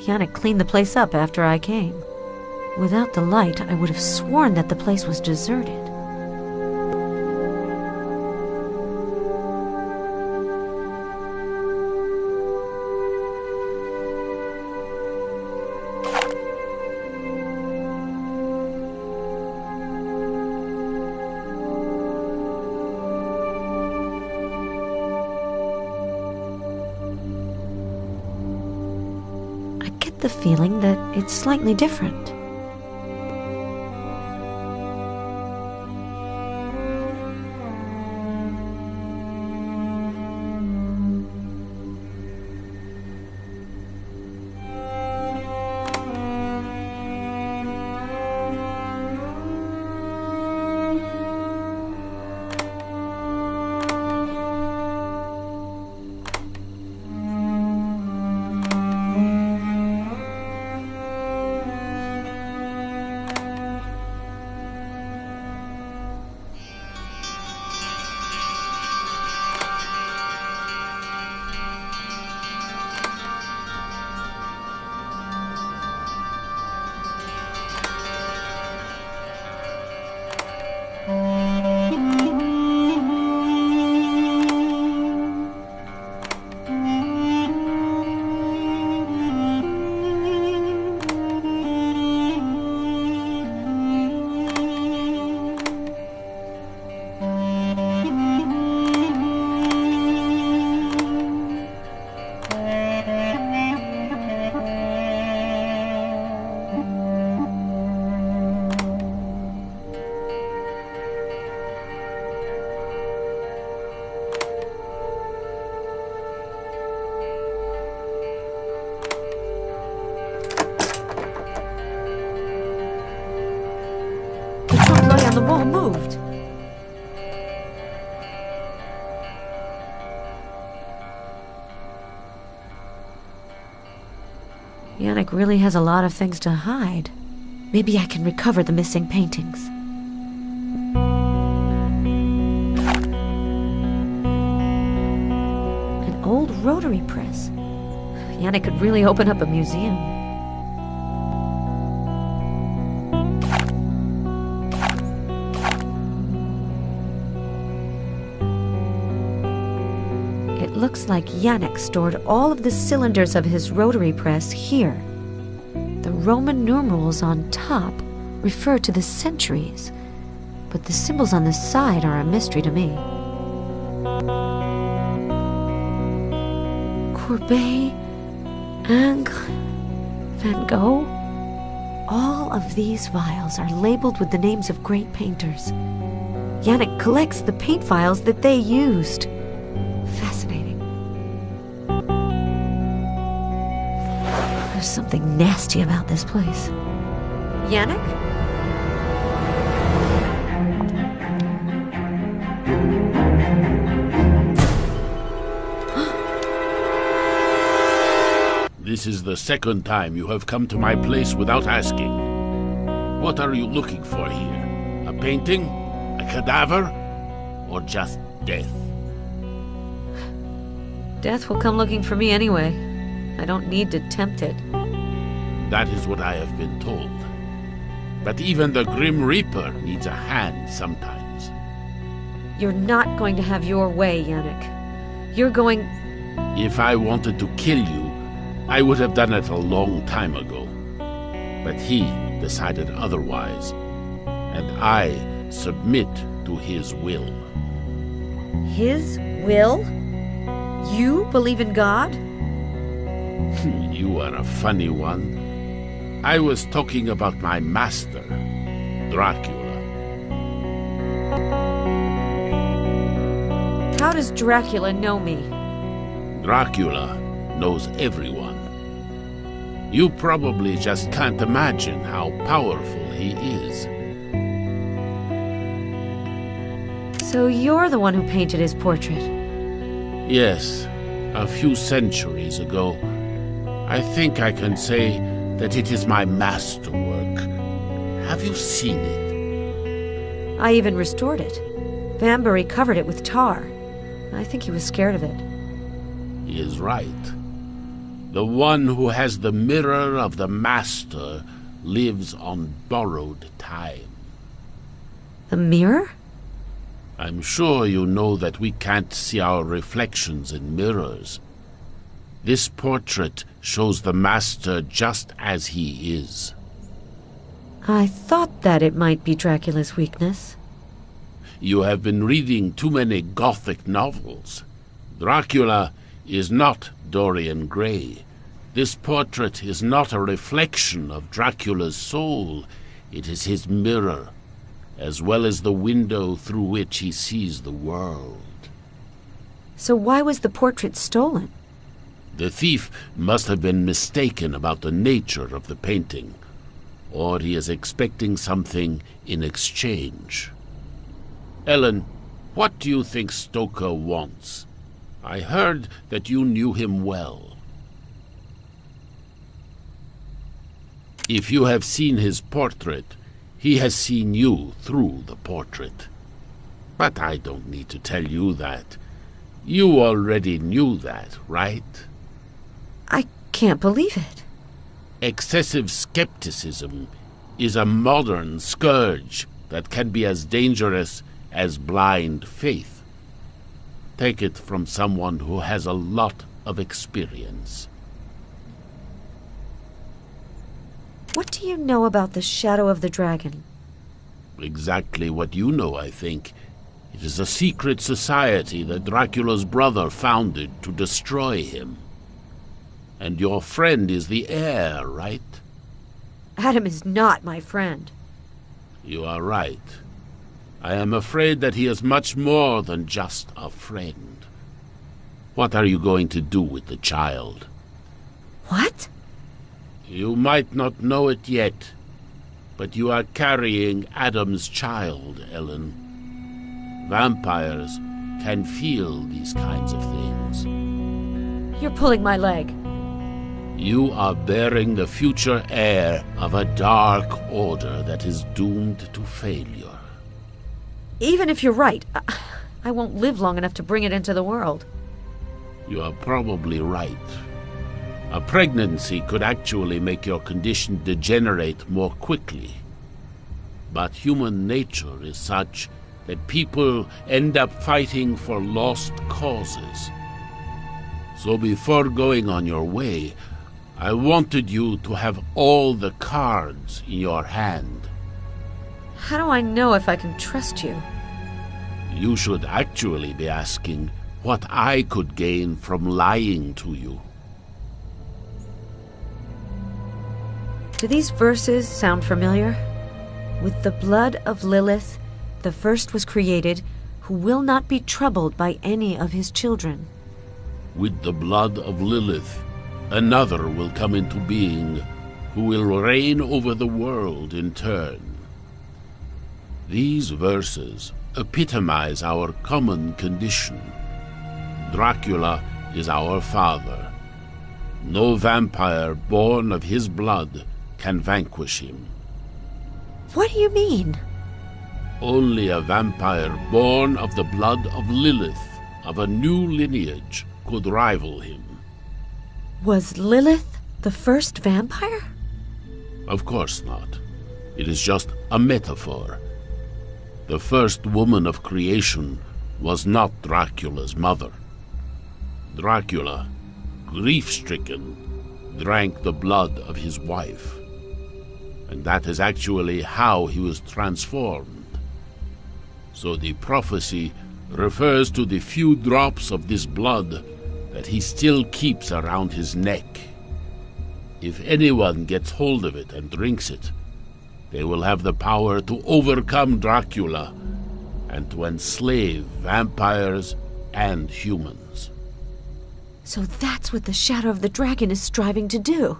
Yannick cleaned the place up after I came. Without the light, I would have sworn that the place was deserted. the feeling that it's slightly different. On the wall moved. Yannick really has a lot of things to hide. Maybe I can recover the missing paintings. An old rotary press. Yannick could really open up a museum. Looks like Yannick stored all of the cylinders of his rotary press here. The Roman numerals on top refer to the centuries, but the symbols on the side are a mystery to me. Courbet, Ingres, Van Gogh. All of these vials are labeled with the names of great painters. Yannick collects the paint vials that they used. Fascinating. There's something nasty about this place. Yannick? This is the second time you have come to my place without asking. What are you looking for here? A painting? A cadaver? Or just death? Death will come looking for me anyway. I don't need to tempt it. That is what I have been told. But even the Grim Reaper needs a hand sometimes. You're not going to have your way, Yannick. You're going... If I wanted to kill you, I would have done it a long time ago. But he decided otherwise. And I submit to his will. His will? You believe in God? You are a funny one. I was talking about my master, Dracula. How does Dracula know me? Dracula knows everyone. You probably just can't imagine how powerful he is. So you're the one who painted his portrait? Yes, a few centuries ago. I think I can say that it is my masterwork. Have you seen it? I even restored it. Banbury covered it with tar. I think he was scared of it. He is right. The one who has the mirror of the master lives on borrowed time. The mirror? I'm sure you know that we can't see our reflections in mirrors. This portrait shows the master just as he is. I thought that it might be Dracula's weakness. You have been reading too many Gothic novels. Dracula is not Dorian Gray. This portrait is not a reflection of Dracula's soul. It is his mirror, as well as the window through which he sees the world. So why was the portrait stolen? The thief must have been mistaken about the nature of the painting, or he is expecting something in exchange. Ellen, what do you think Stoker wants? I heard that you knew him well. If you have seen his portrait, he has seen you through the portrait. But I don't need to tell you that. You already knew that, right? I can't believe it. Excessive skepticism is a modern scourge that can be as dangerous as blind faith. Take it from someone who has a lot of experience. What do you know about the Shadow of the Dragon? Exactly what you know, I think. It is a secret society that Dracula's brother founded to destroy him. And your friend is the heir, right? Adam is not my friend. You are right. I am afraid that he is much more than just a friend. What are you going to do with the child? What? You might not know it yet, but you are carrying Adam's child, Ellen. Vampires can feel these kinds of things. You're pulling my leg. You are bearing the future heir of a dark order that is doomed to failure. Even if you're right, I won't live long enough to bring it into the world. You are probably right. A pregnancy could actually make your condition degenerate more quickly. But human nature is such that people end up fighting for lost causes. So before going on your way, I wanted you to have all the cards in your hand. How do I know if I can trust you? You should actually be asking what I could gain from lying to you. Do these verses sound familiar? With the blood of Lilith, the first was created, who will not be troubled by any of his children. With the blood of Lilith, another will come into being, who will reign over the world in turn. These verses epitomize our common condition. Dracula is our father. No vampire born of his blood can vanquish him. What do you mean? Only a vampire born of the blood of Lilith, of a new lineage, could rival him. Was Lilith the first vampire? Of course not. It is just a metaphor. The first woman of creation was not Dracula's mother. Dracula, grief-stricken, drank the blood of his wife. And that is actually how he was transformed. So the prophecy refers to the few drops of this blood that he still keeps around his neck. If anyone gets hold of it and drinks it, they will have the power to overcome Dracula and to enslave vampires and humans. So that's what the Shadow of the Dragon is striving to do.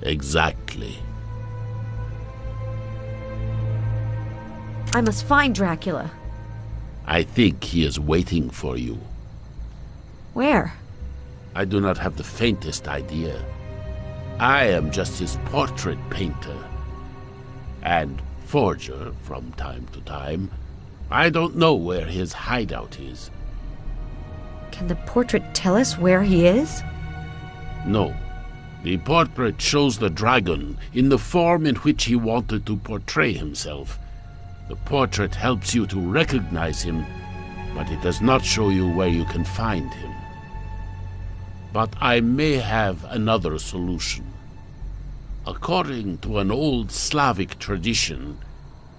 Exactly. I must find Dracula. I think he is waiting for you. Where? I do not have the faintest idea. I am just his portrait painter. And forger from time to time. I don't know where his hideout is. Can the portrait tell us where he is? No. The portrait shows the dragon in the form in which he wanted to portray himself. The portrait helps you to recognize him, but it does not show you where you can find him. But I may have another solution. According to an old Slavic tradition,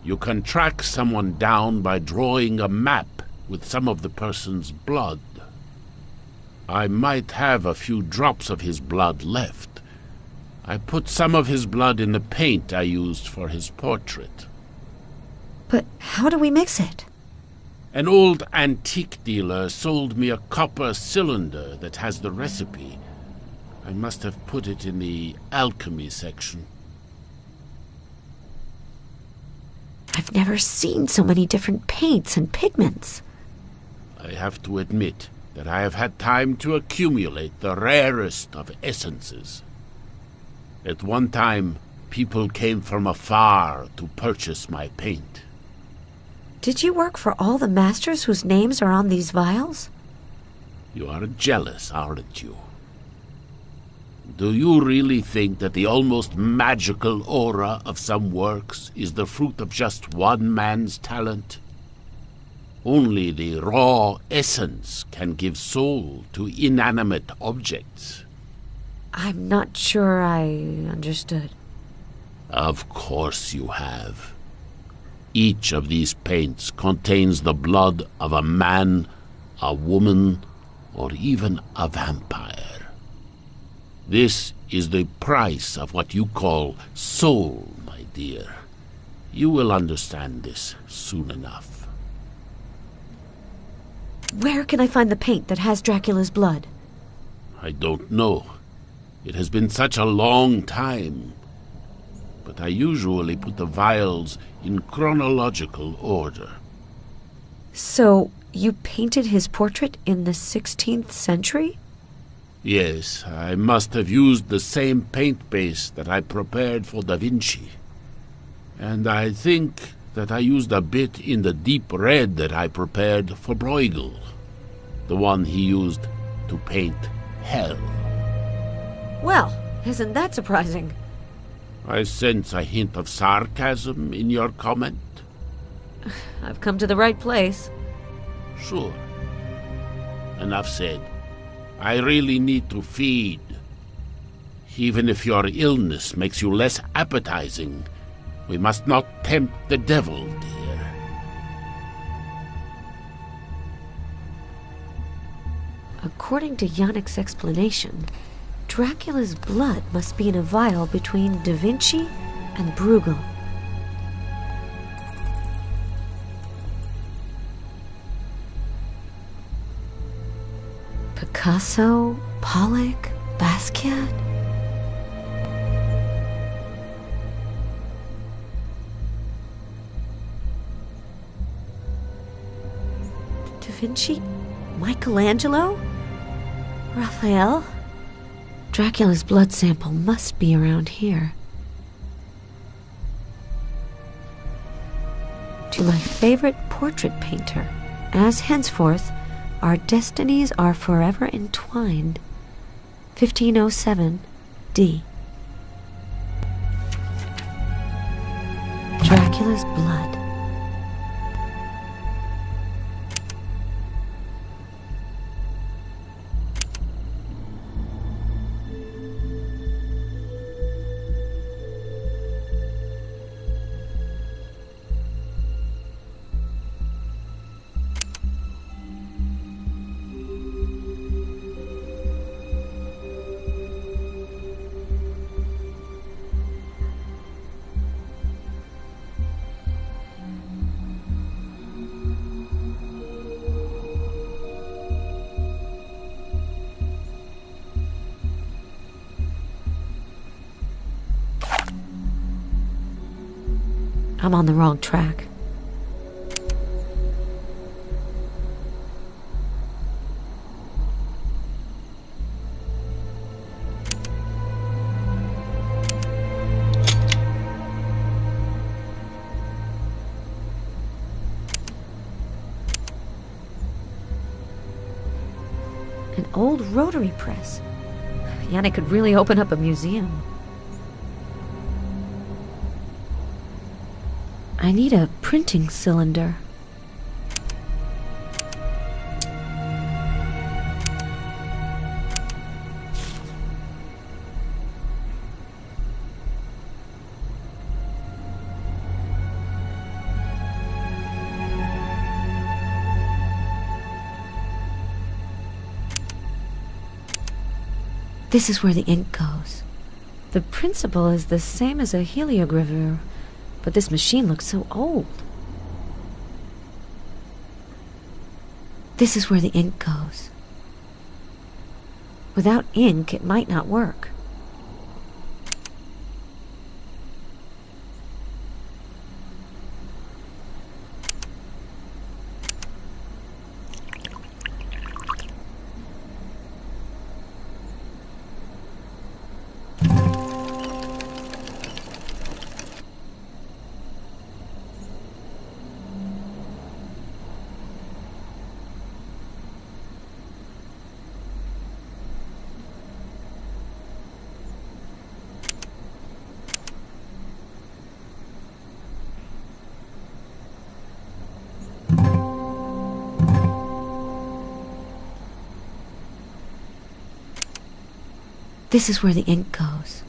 you can track someone down by drawing a map with some of the person's blood. I might have a few drops of his blood left. I put some of his blood in the paint I used for his portrait. But how do we mix it? An old antique dealer sold me a copper cylinder that has the recipe. I must have put it in the alchemy section. I've never seen so many different paints and pigments. I have to admit that I have had time to accumulate the rarest of essences. At one time, people came from afar to purchase my paint. Did you work for all the masters whose names are on these vials? You are jealous, aren't you? Do you really think that the almost magical aura of some works is the fruit of just one man's talent? Only the raw essence can give soul to inanimate objects. I'm not sure I understood. Of course you have. Each of these paints contains the blood of a man, a woman, or even a vampire. This is the price of what you call soul, my dear. You will understand this soon enough. Where can I find the paint that has Dracula's blood? I don't know. It has been such a long time. But I usually put the vials in chronological order. So, you painted his portrait in the 16th century? Yes, I must have used the same paint base that I prepared for Da Vinci. And I think that I used a bit in the deep red that I prepared for Bruegel, the one he used to paint hell. Well, isn't that surprising? I sense a hint of sarcasm in your comment. I've come to the right place. Sure. Enough said. I really need to feed. Even if your illness makes you less appetizing, we must not tempt the devil, dear. According to Yannick's explanation, Dracula's blood must be in a vial between Da Vinci and Bruegel. Picasso, Pollock, Basquiat. Da Vinci? Michelangelo? Raphael? Dracula's blood sample must be around here. To my favorite portrait painter, as henceforth our destinies are forever entwined. 1507 D. Dracula's blood. I'm on the wrong track. An old rotary press. Yannick could really open up a museum. I need a printing cylinder. This is where the ink goes. The principle is the same as a heliogravure, but this machine looks so old. This is where the ink goes. Without ink, it might not work. This is where the ink goes.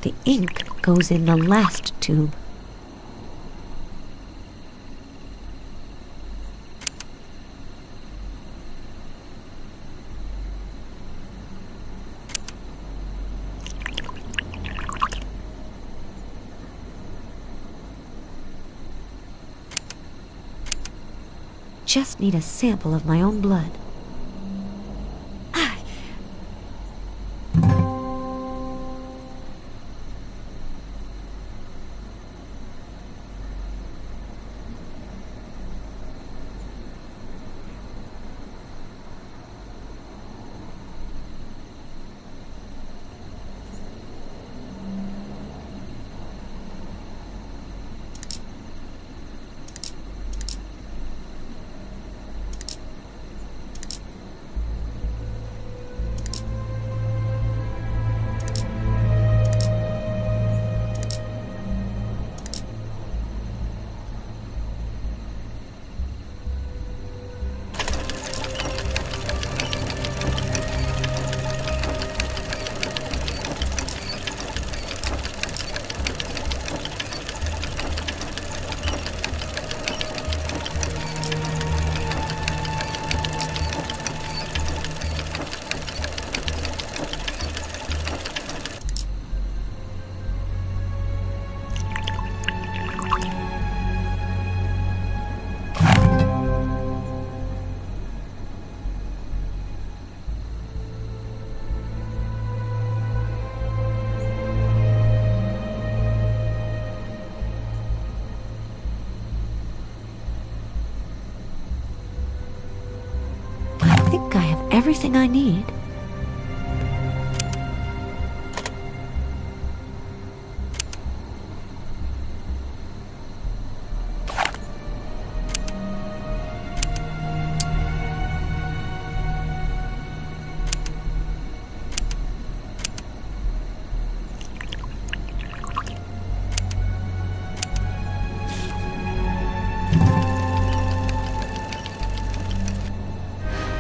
The ink goes in the last tube. Just need a sample of my own blood. I think I have everything I need.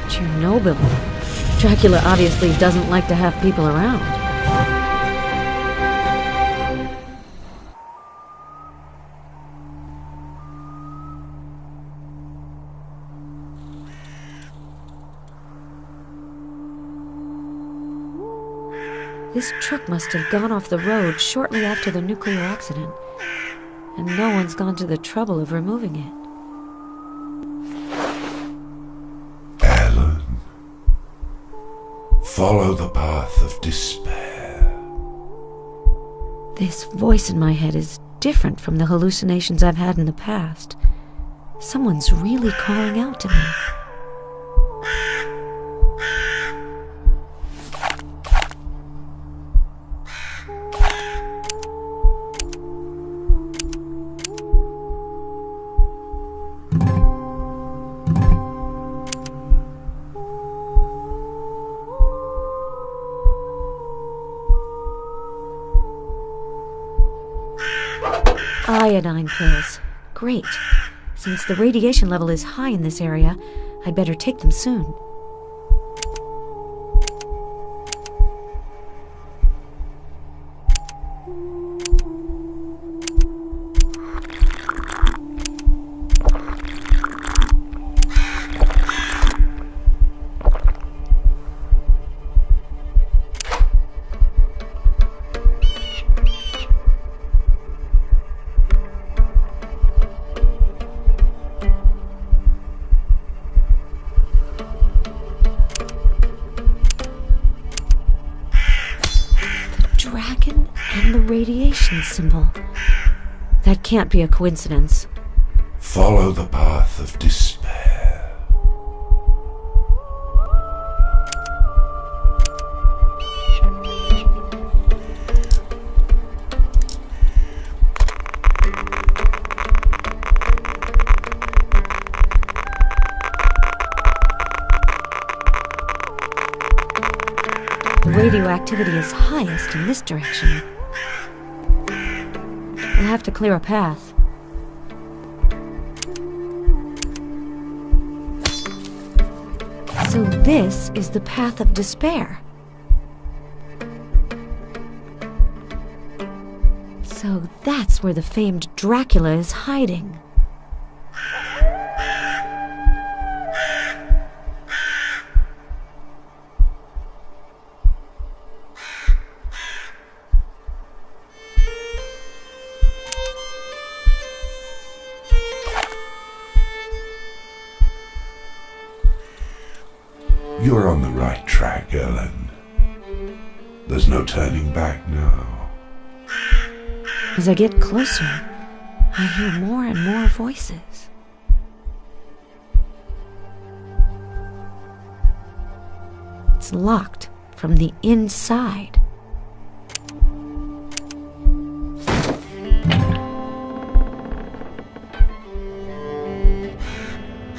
Chernobyl. Dracula obviously doesn't like to have people around. This truck must have gone off the road shortly after the nuclear accident, and no one's gone to the trouble of removing it. Follow the path of despair. This voice in my head is different from the hallucinations I've had in the past. Someone's really calling out to me. Iodine pills. Great. Since the radiation level is high in this area, I'd better take them soon. destruction symbol. That can't be a coincidence. Follow the path of despair. The radioactivity is highest in this direction. We'll have to clear a path. So this is the path of despair. So that's where the famed Dracula is hiding. You're on the right track, Ellen. There's no turning back now. As I get closer, I hear more and more voices. It's locked from the inside.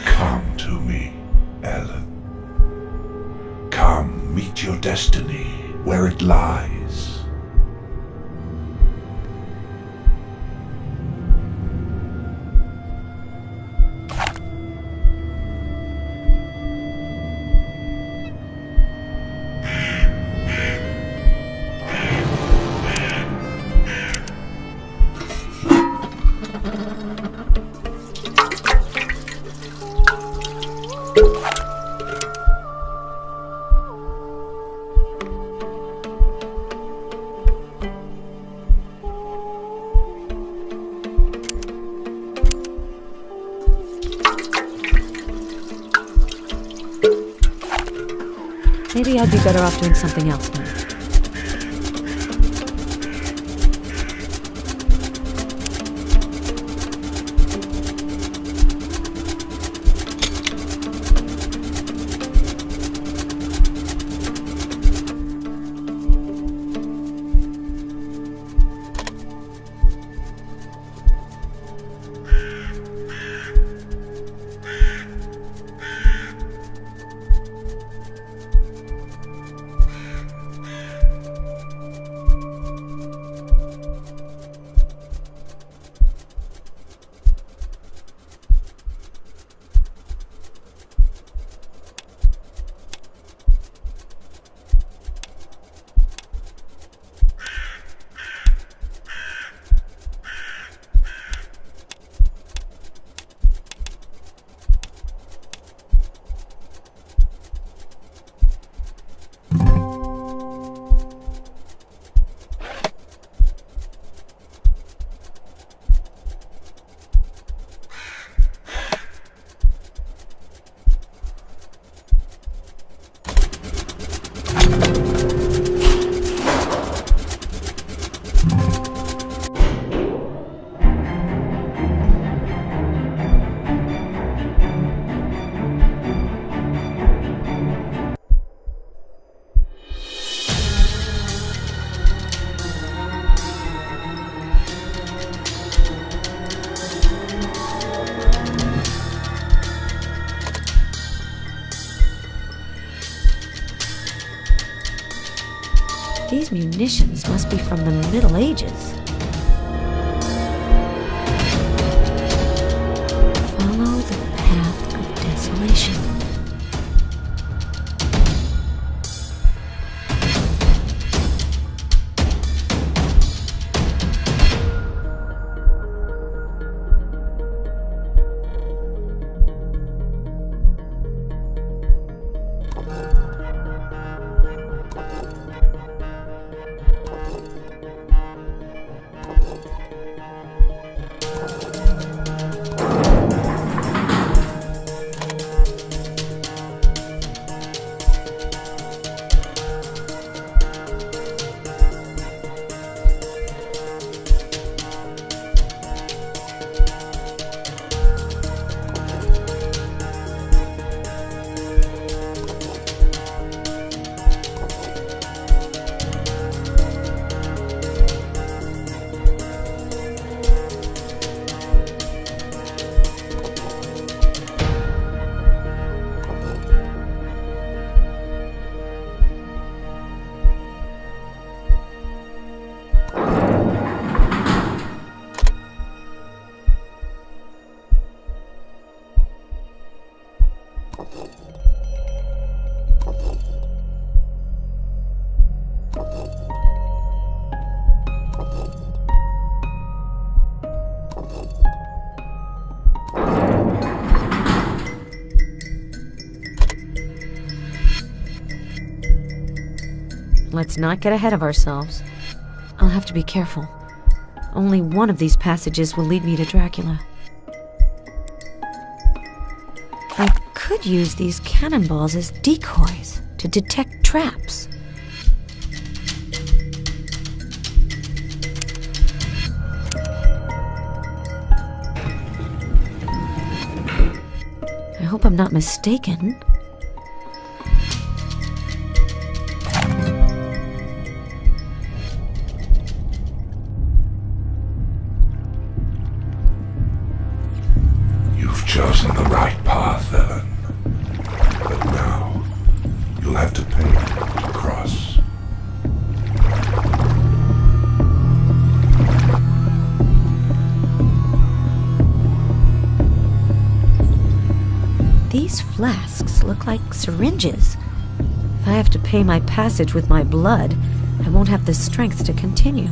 Come to me, Ellen. Come, meet your destiny where it lies. Maybe I'd be better off doing something else now. These munitions must be from the Middle Ages. Follow the path of desolation. let's not get ahead of ourselves. I'll have to be careful. Only one of these passages will lead me to Dracula. I could use these cannonballs as decoys to detect traps. I hope I'm not mistaken. You've chosen the right path, Ellen. But now, you'll have to pay to cross. These flasks look like syringes. If I have to pay my passage with my blood, I won't have the strength to continue.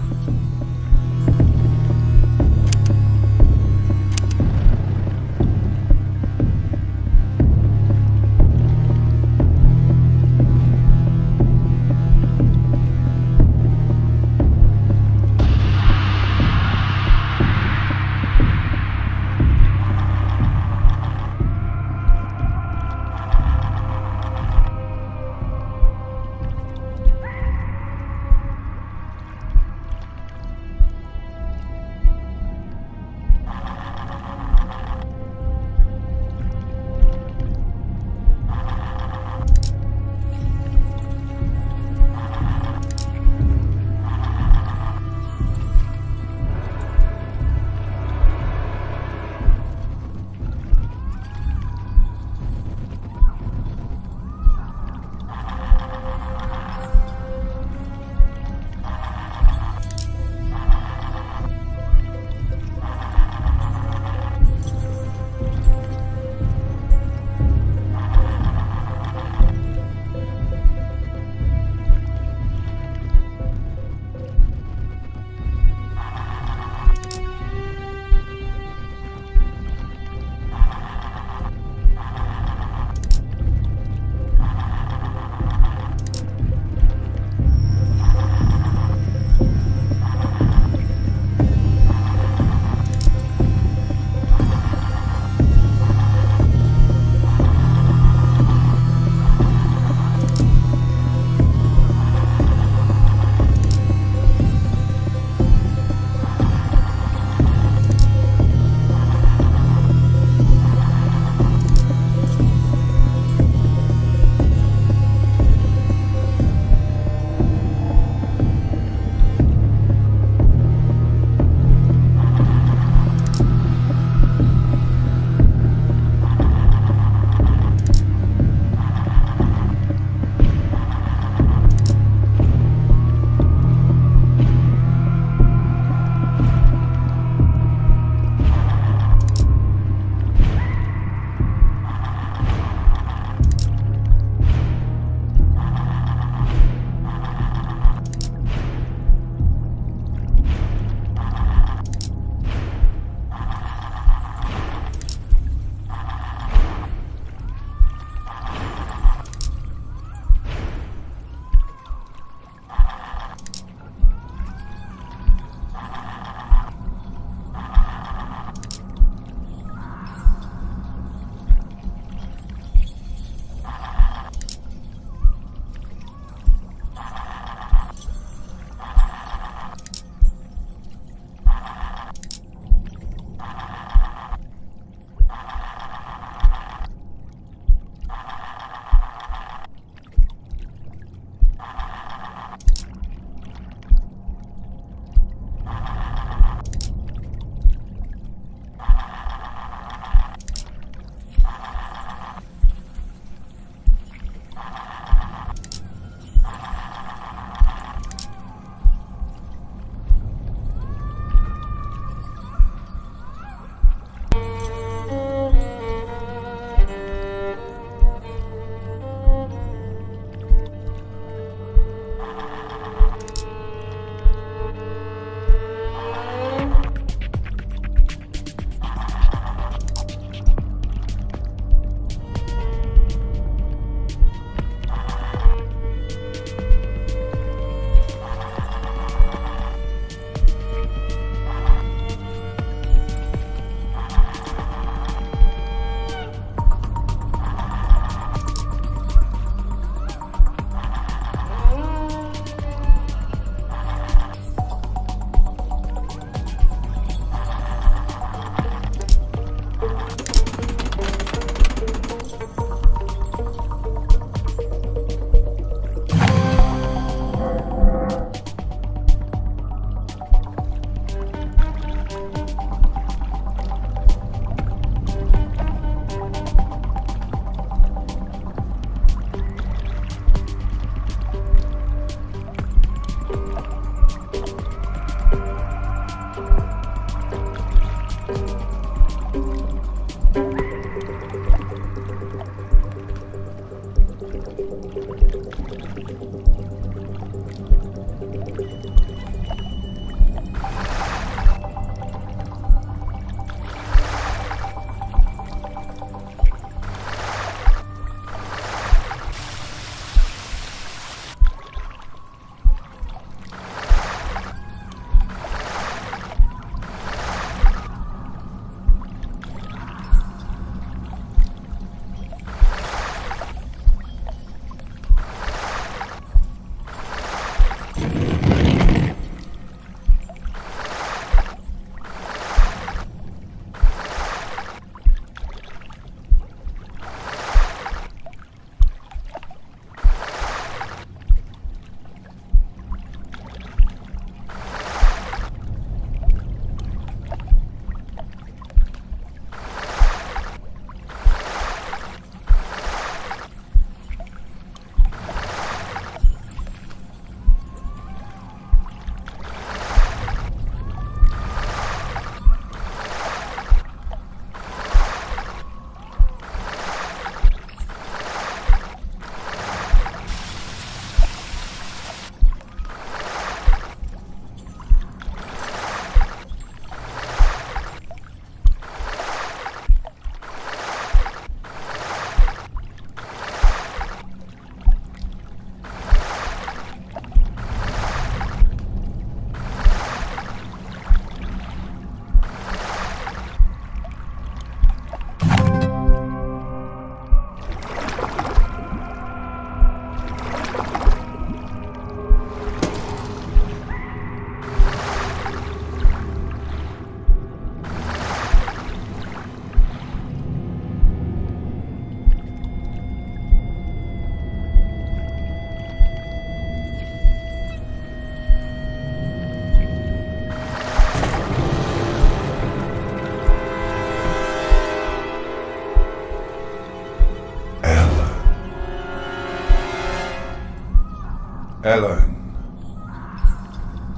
Ellen.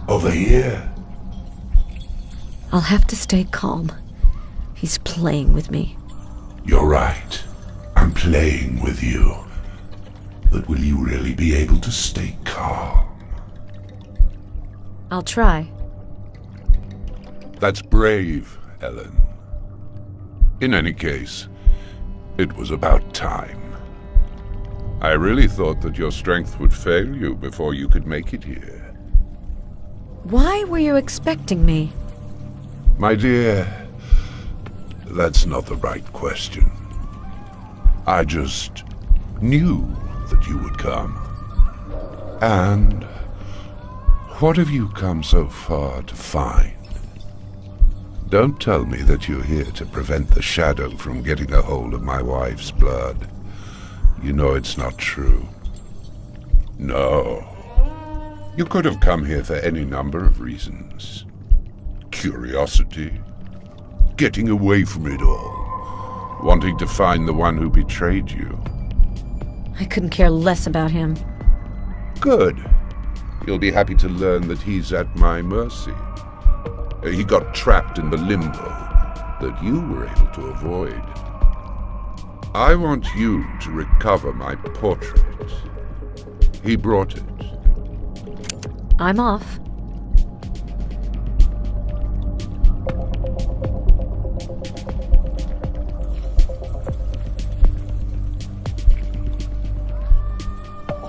Over here. I'll have to stay calm. He's playing with me. You're right. I'm playing with you. But will you really be able to stay calm? I'll try. That's brave, Ellen. In any case, it was about time. I really thought that your strength would fail you before you could make it here. Why were you expecting me? My dear, that's not the right question. I just knew that you would come. And what have you come so far to find? Don't tell me that you're here to prevent the shadow from getting a hold of my wife's blood. You know it's not true. No. You could have come here for any number of reasons. Curiosity. Getting away from it all. Wanting to find the one who betrayed you. I couldn't care less about him. Good. You'll be happy to learn that he's at my mercy. He got trapped in the limbo that you were able to avoid. I want you to recover my portrait. He brought it. I'm off.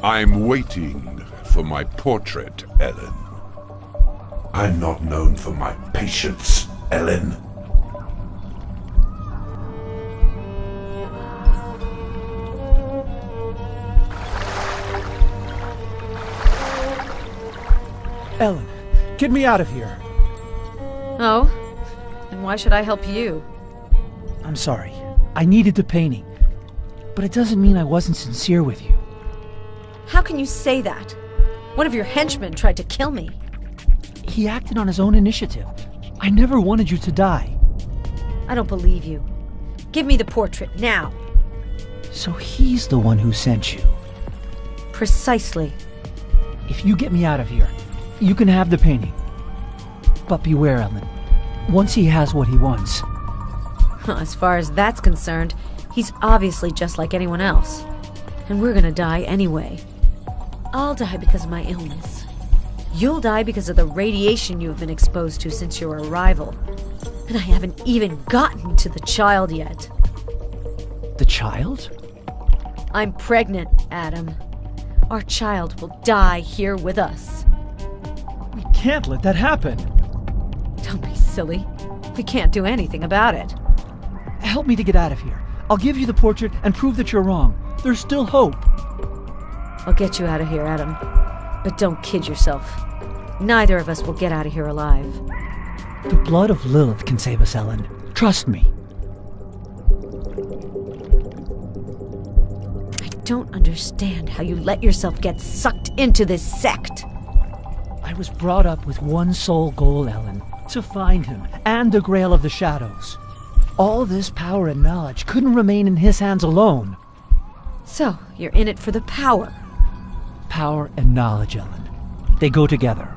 I'm waiting for my portrait, Ellen. I'm not known for my patience, Ellen. Ellen, get me out of here. Oh? And why should I help you? I'm sorry. I needed the painting. But it doesn't mean I wasn't sincere with you. How can you say that? One of your henchmen tried to kill me. He acted on his own initiative. I never wanted you to die. I don't believe you. Give me the portrait now. So he's the one who sent you. Precisely. If you get me out of here, you can have the painting. But beware, Ellen. Once he has what he wants... As far as that's concerned, he's obviously just like anyone else. And we're gonna die anyway. I'll die because of my illness. You'll die because of the radiation you've been exposed to since your arrival. And I haven't even gotten to the child yet. The child? I'm pregnant, Adam. Our child will die here with us. We can't let that happen. Don't be silly. We can't do anything about it. Help me to get out of here. I'll give you the portrait and prove that you're wrong. There's still hope. I'll get you out of here, Adam. But don't kid yourself. Neither of us will get out of here alive. The blood of Lilith can save us, Ellen. Trust me. I don't understand how you let yourself get sucked into this sect. I was brought up with one sole goal, Ellen. To find him and the Grail of the Shadows. All this power and knowledge couldn't remain in his hands alone. So, you're in it for the power. Power and knowledge, Ellen. They go together.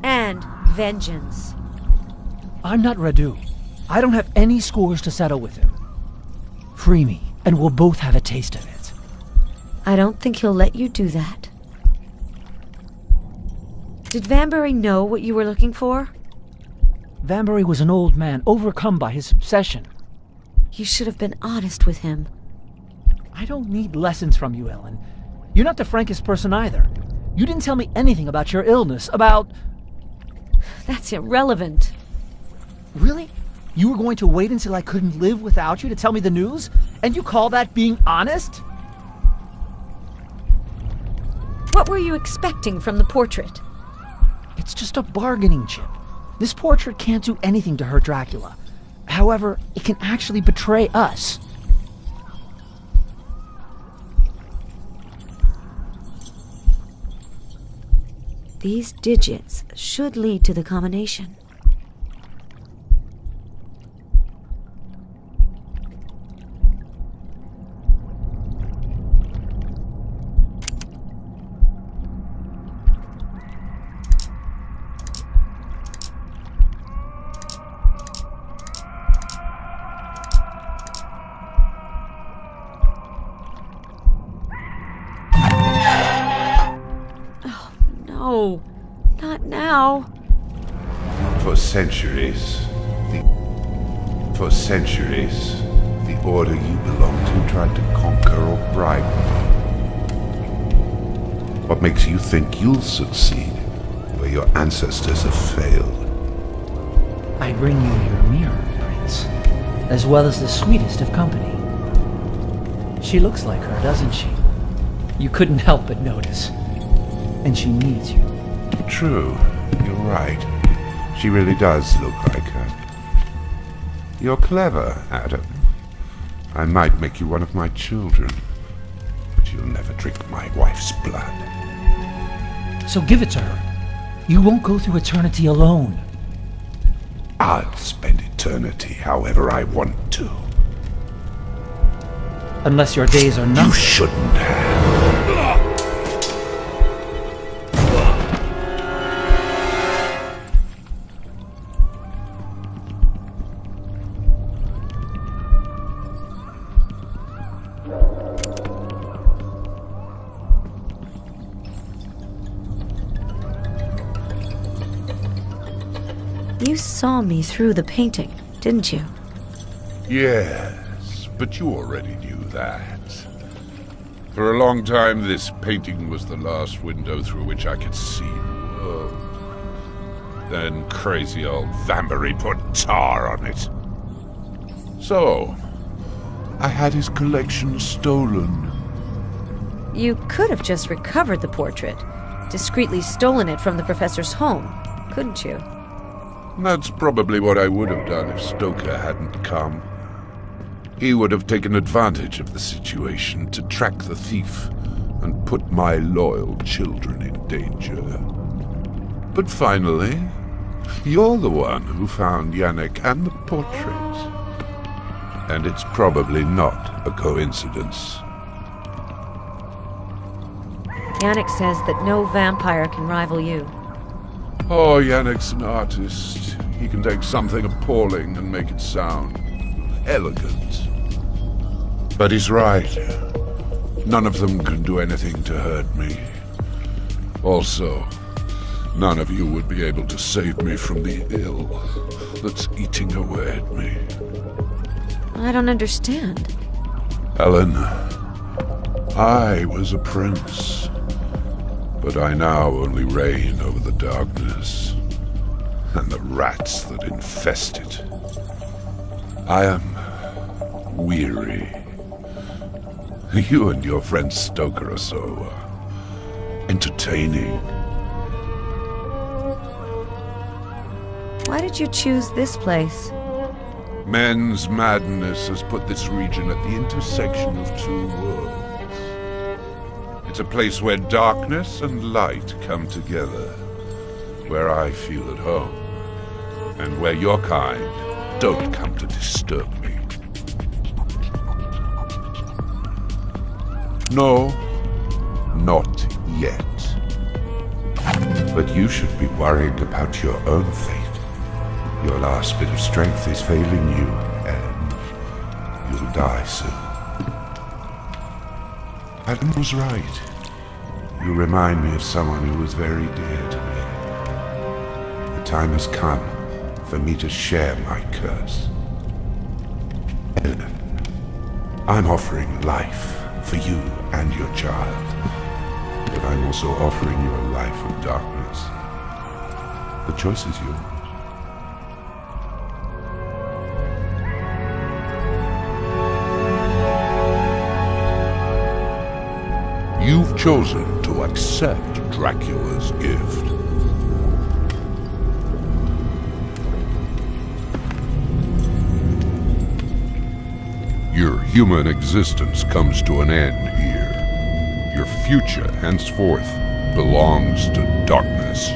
And vengeance. I'm not Radu. I don't have any scores to settle with him. Free me, and we'll both have a taste of it. I don't think he'll let you do that. Did Vanbury know what you were looking for? Vanbury was an old man, overcome by his obsession. You should have been honest with him. I don't need lessons from you, Ellen. You're not the frankest person either. You didn't tell me anything about your illness, about... That's irrelevant. Really? You were going to wait until I couldn't live without you to tell me the news? And you call that being honest? What were you expecting from the portrait? It's just a bargaining chip. This portrait can't do anything to hurt Dracula. However, it can actually betray us. These digits should lead to the combination. Not now. For centuries, the order you belong to tried to conquer or bribe me. What makes you think you'll succeed where your ancestors have failed? I bring you your mirror, Prince, as well as the sweetest of company. She looks like her, doesn't she? You couldn't help but notice. And she needs you. True, you're right. She really does look like her. You're clever, Adam. I might make you one of my children, but you'll never drink my wife's blood. So give it to her. You won't go through eternity alone. I'll spend eternity however I want to. Unless your days are numbered. You shouldn't have. You saw me through the painting, didn't you? Yes, but you already knew that. For a long time, this painting was the last window through which I could see the world. Then crazy old Vambury put tar on it. So, I had his collection stolen. You could have just recovered the portrait, discreetly stolen it from the professor's home, couldn't you? That's probably what I would have done if Stoker hadn't come. He would have taken advantage of the situation to track the thief and put my loyal children in danger. But finally, you're the one who found Yannick and the portrait. And it's probably not a coincidence. Yannick says that no vampire can rival you. Oh, Yannick's an artist. He can take something appalling and make it sound elegant. But he's right. None of them can do anything to hurt me. Also, none of you would be able to save me from the ill that's eating away at me. I don't understand. Helen, I was a prince, but I now only reign over the darkness and the rats that infest it. I am weary. You and your friend Stoker are so entertaining. Why did you choose this place? Men's madness has put this region at the intersection of two worlds. It's a place where darkness and light come together, where I feel at home, and where your kind don't come to disturb me. No, not yet. But you should be worried about your own fate. Your last bit of strength is failing you, and you'll die soon. Adam was right. You remind me of someone who was very dear to me. The time has come for me to share my curse. And I'm offering life for you and your child. But I'm also offering you a life of darkness. The choice is yours. You've chosen to accept Dracula's gift. Your human existence comes to an end here. Your future, henceforth, belongs to darkness.